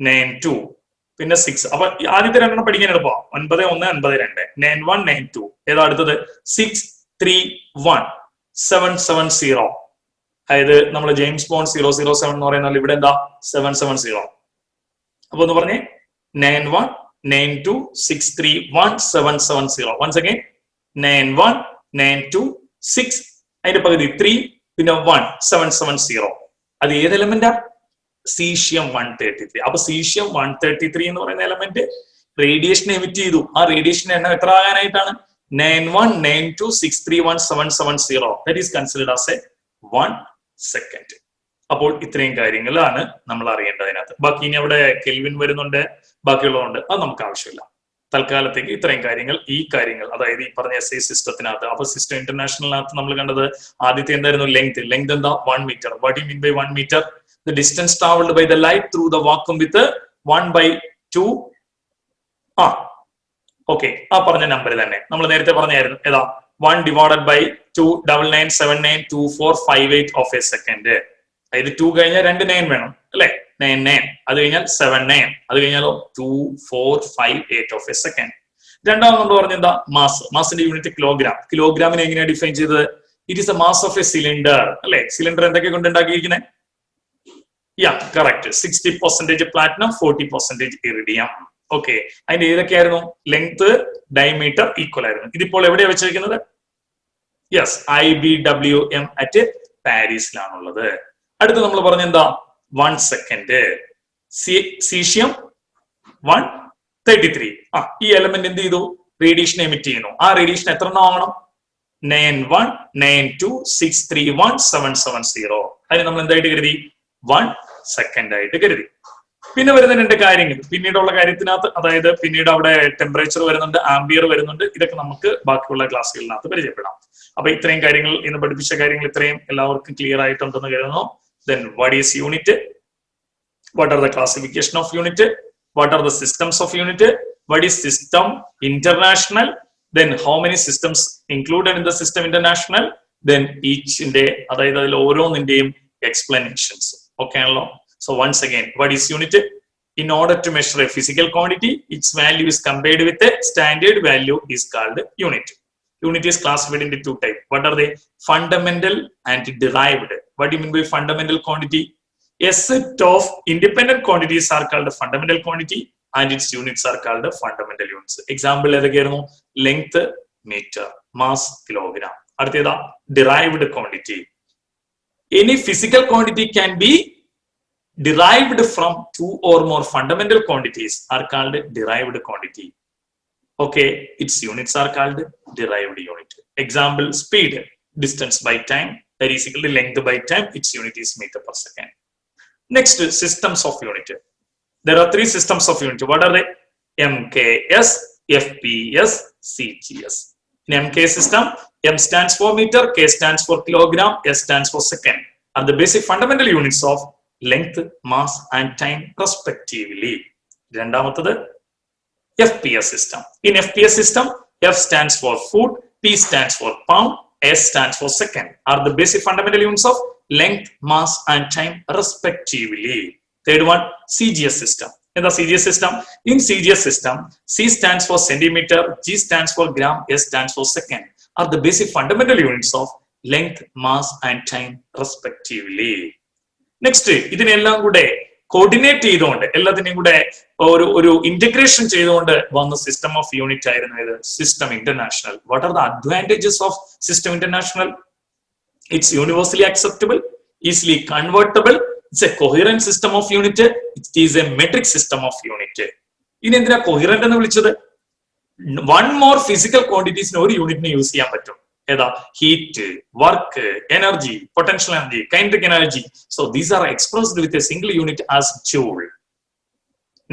92 പിന്നെ 6. അപ്പൊ ആദ്യത്തെ രണ്ടെണ്ണം പഠിക്കാൻ എളുപ്പം. 91, 92. 91, 92. ഏതാ അടുത്തത്? 631, 770. അതായത് നമ്മൾ ജെയിംസ് ബോണ്ട് 007 എന്ന് പറയുന്നത് ഇവിടെ എന്താ? 770. അപ്പൊ ഒന്ന് പറഞ്ഞേ. 91, 92, 631, 770. വൺസ് അഗൈൻ 91, 92, 6 അതിന്റെ പകുതി 3 പിന്നെ 1, 770. അത് ഏത് എലമെന്റാ? സീഷ്യം 133. അപ്പൊ സീഷ്യം 133 എന്ന് പറയുന്ന എലമെന്റ് റേഡിയേഷൻ എമിറ്റ് ചെയ്തു. ആ റേഡിയേഷൻ എണ്ണം എത്ര ആകാനായിട്ടാണ്? 91, 92, 631, 770. That is considered as A 1 second. അപ്പോൾ ഇത്രയും കാര്യങ്ങളാണ് നമ്മൾ അറിയേണ്ടതിനകത്ത്. ബാക്കി ഇനി അവിടെ കെൽവിൻ വരുന്നുണ്ട്, ബാക്കിയുള്ളതുണ്ട്, അത് നമുക്ക് ആവശ്യമില്ല. തൽക്കാലത്തേക്ക് ഇത്രയും കാര്യങ്ങൾ, ഈ കാര്യങ്ങൾ അതായത് ഈ പറഞ്ഞ SI സിസ്റ്റത്തിനകത്ത്. അപ്പൊ സിസ്റ്റം ഇന്റർനാഷണലിനകത്ത് നമ്മൾ കണ്ടത് ആദ്യത്തെ എന്തായിരുന്നു? ലെങ്ത്. ലെങ്ത് എന്താ? 1 metre. What you mean by 1 metre? The distance traveled by the light through the vacuum with 1/2. Okay, ആ പറഞ്ഞ നമ്പർ തന്നെ നമ്മൾ നേരത്തെ പറഞ്ഞായിരുന്നു. ഏതാ? 1 divided by 299792458 of a second. അതായത് 2 കഴിഞ്ഞാൽ 2 9 വേണം അല്ലെ? 99. അത് കഴിഞ്ഞാൽ 79. അത് കഴിഞ്ഞാലോ 2458 of a second. രണ്ടാമത് നമ്മൾ പറഞ്ഞെന്താ? മാസ്. മാസിന്റെ യൂണിറ്റ് കിലോഗ്രാം. കിലോഗ്രാമിനെ എങ്ങനെയാണ് ഡിഫൈൻ ചെയ്തത്? It is a mass of a cylinder അല്ലെ? സിലിണ്ടർ എന്തൊക്കെ കൊണ്ട് ഉണ്ടാക്കിയിരിക്കുന്നത്? കറക്റ്റ്. 60% platinum, 40% iridium. ഓക്കെ, അതിന്റെ ഏതൊക്കെയായിരുന്നു? ലെങ്ത്, ഡയമീറ്റർ ഈക്വൽ ആയിരുന്നു. ഇതിപ്പോൾ എവിടെയാണ് വെച്ചിരിക്കുന്നത്? യെസ്, IBWM അറ്റ് പാരീസിലാണുള്ളത്. അടുത്ത് നമ്മൾ പറഞ്ഞെന്താ? 1 സെക്കൻഡ്. സീഷ്യം 133. ഈ എലമെന്റ് എന്ത് ചെയ്തു? റേഡിയേഷൻ എമിറ്റ് ചെയ്യുന്നു. ആ റേഡിയേഷൻ എത്ര എണ്ണം ആവണം? 91, 92, 631, 770. അതിന് നമ്മൾ എന്തായിട്ട് കരുതി? 1 സെക്കൻഡ് ആയിട്ട് കരുതി. പിന്നെ വരുന്ന 2 കാര്യങ്ങൾ പിന്നീടുള്ള കാര്യത്തിനകത്ത്, അതായത് പിന്നീട് അവിടെ ടെമ്പറേച്ചർ വരുന്നുണ്ട്, ആംബിയർ വരുന്നുണ്ട്. ഇതൊക്കെ നമുക്ക് ബാക്കിയുള്ള ക്ലാസ്സുകളിനകത്ത് പരിചയപ്പെടാം. അപ്പൊ ഇത്രയും കാര്യങ്ങൾ, ഇന്ന് പഠിപ്പിച്ച കാര്യങ്ങൾ ഇത്രയും എല്ലാവർക്കും ക്ലിയർ ആയിട്ടുണ്ടെന്ന് കരുതുന്നു. Then what is unit? What are the classification of unit? What are the systems of unit? What is system international? Then how many systems included in the system international? Then each ന്റെ, അതായത് അതിൽ ഓരോന്നിന്റെയും explanations. Okay ആണല്ലോ? So once again, what is unit? In order to measure a physical quantity, its value is compared with a standard value is called unit. Unit is classified into two types. What are they? Fundamental and derived. What do you mean by fundamental quantity? A set of independent quantities are called fundamental quantity and its units are called fundamental units. Example ഏതൊക്കെയായിരുന്നു? Length meter, mass kilogram. അടുത്തതാ derived quantity. Any physical quantity can be derived from two or more fundamental quantities are called derived quantity. Okay, its units are called derived unit. Example, speed, distance by time, that is equal to length by time, its unit is meter per second. Next, systems of unit. There are three systems of unit. What are they? MKS, FPS, CGS. In MK system, M stands for meter, K stands for kilogram, S stands for second. Are the basic fundamental units of length, mass, and time respectively. രണ്ടാമത്തത് FPS system. In FPS system, F stands for foot, P stands for pound, S stands for second. Are the basic fundamental units of length, mass, and time respectively. Third one, CGS system. In the CGS system, C stands for centimeter, G stands for gram, S stands for second. Are the basic fundamental units of length, mass, and time respectively. Next ഇതിനെല്ലാം കൂടെ coordinate ചെയ്തുകൊണ്ട് എല്ലാത്തിനെയും കൂടെ ഒരു integration ചെയ്തുകൊണ്ട് വന്ന system of unit ആയിരുന്നു ഇത് system international. What are the advantages of system international? It's universally acceptable, easily convertible, it's a coherent system of unit, it is a metric system of unit. ഇനി എന്തിനാ coherent എന്ന് വിളിച്ചത്? One more physical ക്വാണ്ടിറ്റീസിന് ഒരു യൂണിറ്റിന് use ചെയ്യാൻ പറ്റും. ഏതാ? Heat, work, energy, potential energy, kinetic energy. So these are expressed with a single unit as joule.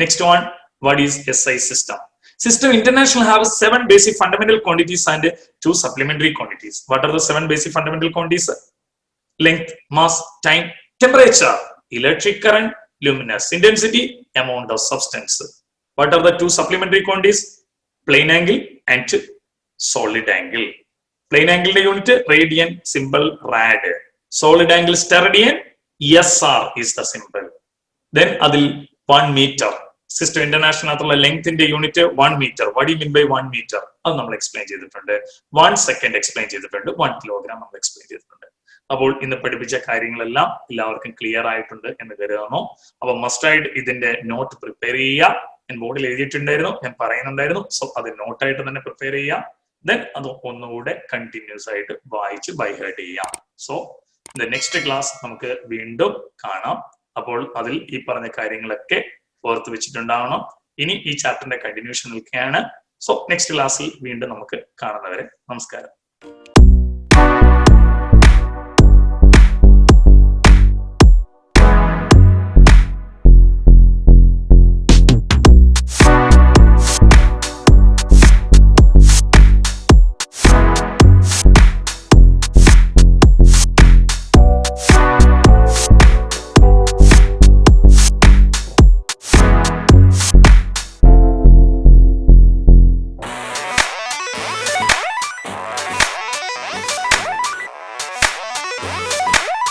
Next one, what is SI system? System International have 7 basic fundamental quantities and 2 supplementary quantities. What are the 7 basic fundamental quantities? Length, mass, time, temperature, electric current, luminous intensity, amount of substance. What are the 2 supplementary quantities? Plane angle and solid angle. Plane angle unit radian, symbol rad. Solid angle steradian, SR is the symbol. Then adil 1 meter. System International ആയിട്ടുള്ള ലെങ്ത്തിന്റെ unit 1 meter. What do you mean by 1 meter? അത് നമ്മൾ explain ചെയ്തിട്ടുണ്ട്. 1 second explain ചെയ്തിട്ടുണ്ട്. 1 kilogram നമ്മൾ explain ചെയ്തിട്ടുണ്ട്. അപ്പോൾ ഇന്ന് പഠിപ്പിച്ച കാര്യങ്ങളെല്ലാം എല്ലാവർക്കും ക്ലിയർ ആയിട്ടുണ്ട് എന്ന് കരുതുന്നു. അപ്പൊ മസ്റ്റായിട്ട് ഇതിന്റെ നോട്ട് പ്രിപ്പയർ ചെയ്യുക. ഞാൻ ബോർഡിൽ എഴുതിയിട്ടുണ്ടായിരുന്നു, ഞാൻ പറയുന്നുണ്ടായിരുന്നു. സോ അത് നോട്ടായിട്ട് തന്നെ പ്രിപ്പയർ ചെയ്യുക. ദെൻ അത് ഒന്നുകൂടെ കണ്ടിന്യൂസ് ആയിട്ട് വായിച്ച് ബൈ ഹേർട്ട് ചെയ്യാം. സോ നെക്സ്റ്റ് ക്ലാസ് നമുക്ക് വീണ്ടും കാണാം. അപ്പോൾ അതിൽ ഈ പറഞ്ഞ കാര്യങ്ങളൊക്കെ ഓർത്ത് വെച്ചിട്ടുണ്ടാവണം. ഇനി ഈ ചാപ്റ്ററിന്റെ കണ്ടിന്യൂഷൻ നിൽക്കുകയാണ്. സോ നെക്സ്റ്റ് ക്ലാസ്സിൽ വീണ്ടും നമുക്ക് കാണുന്നവരെ നമസ്കാരം.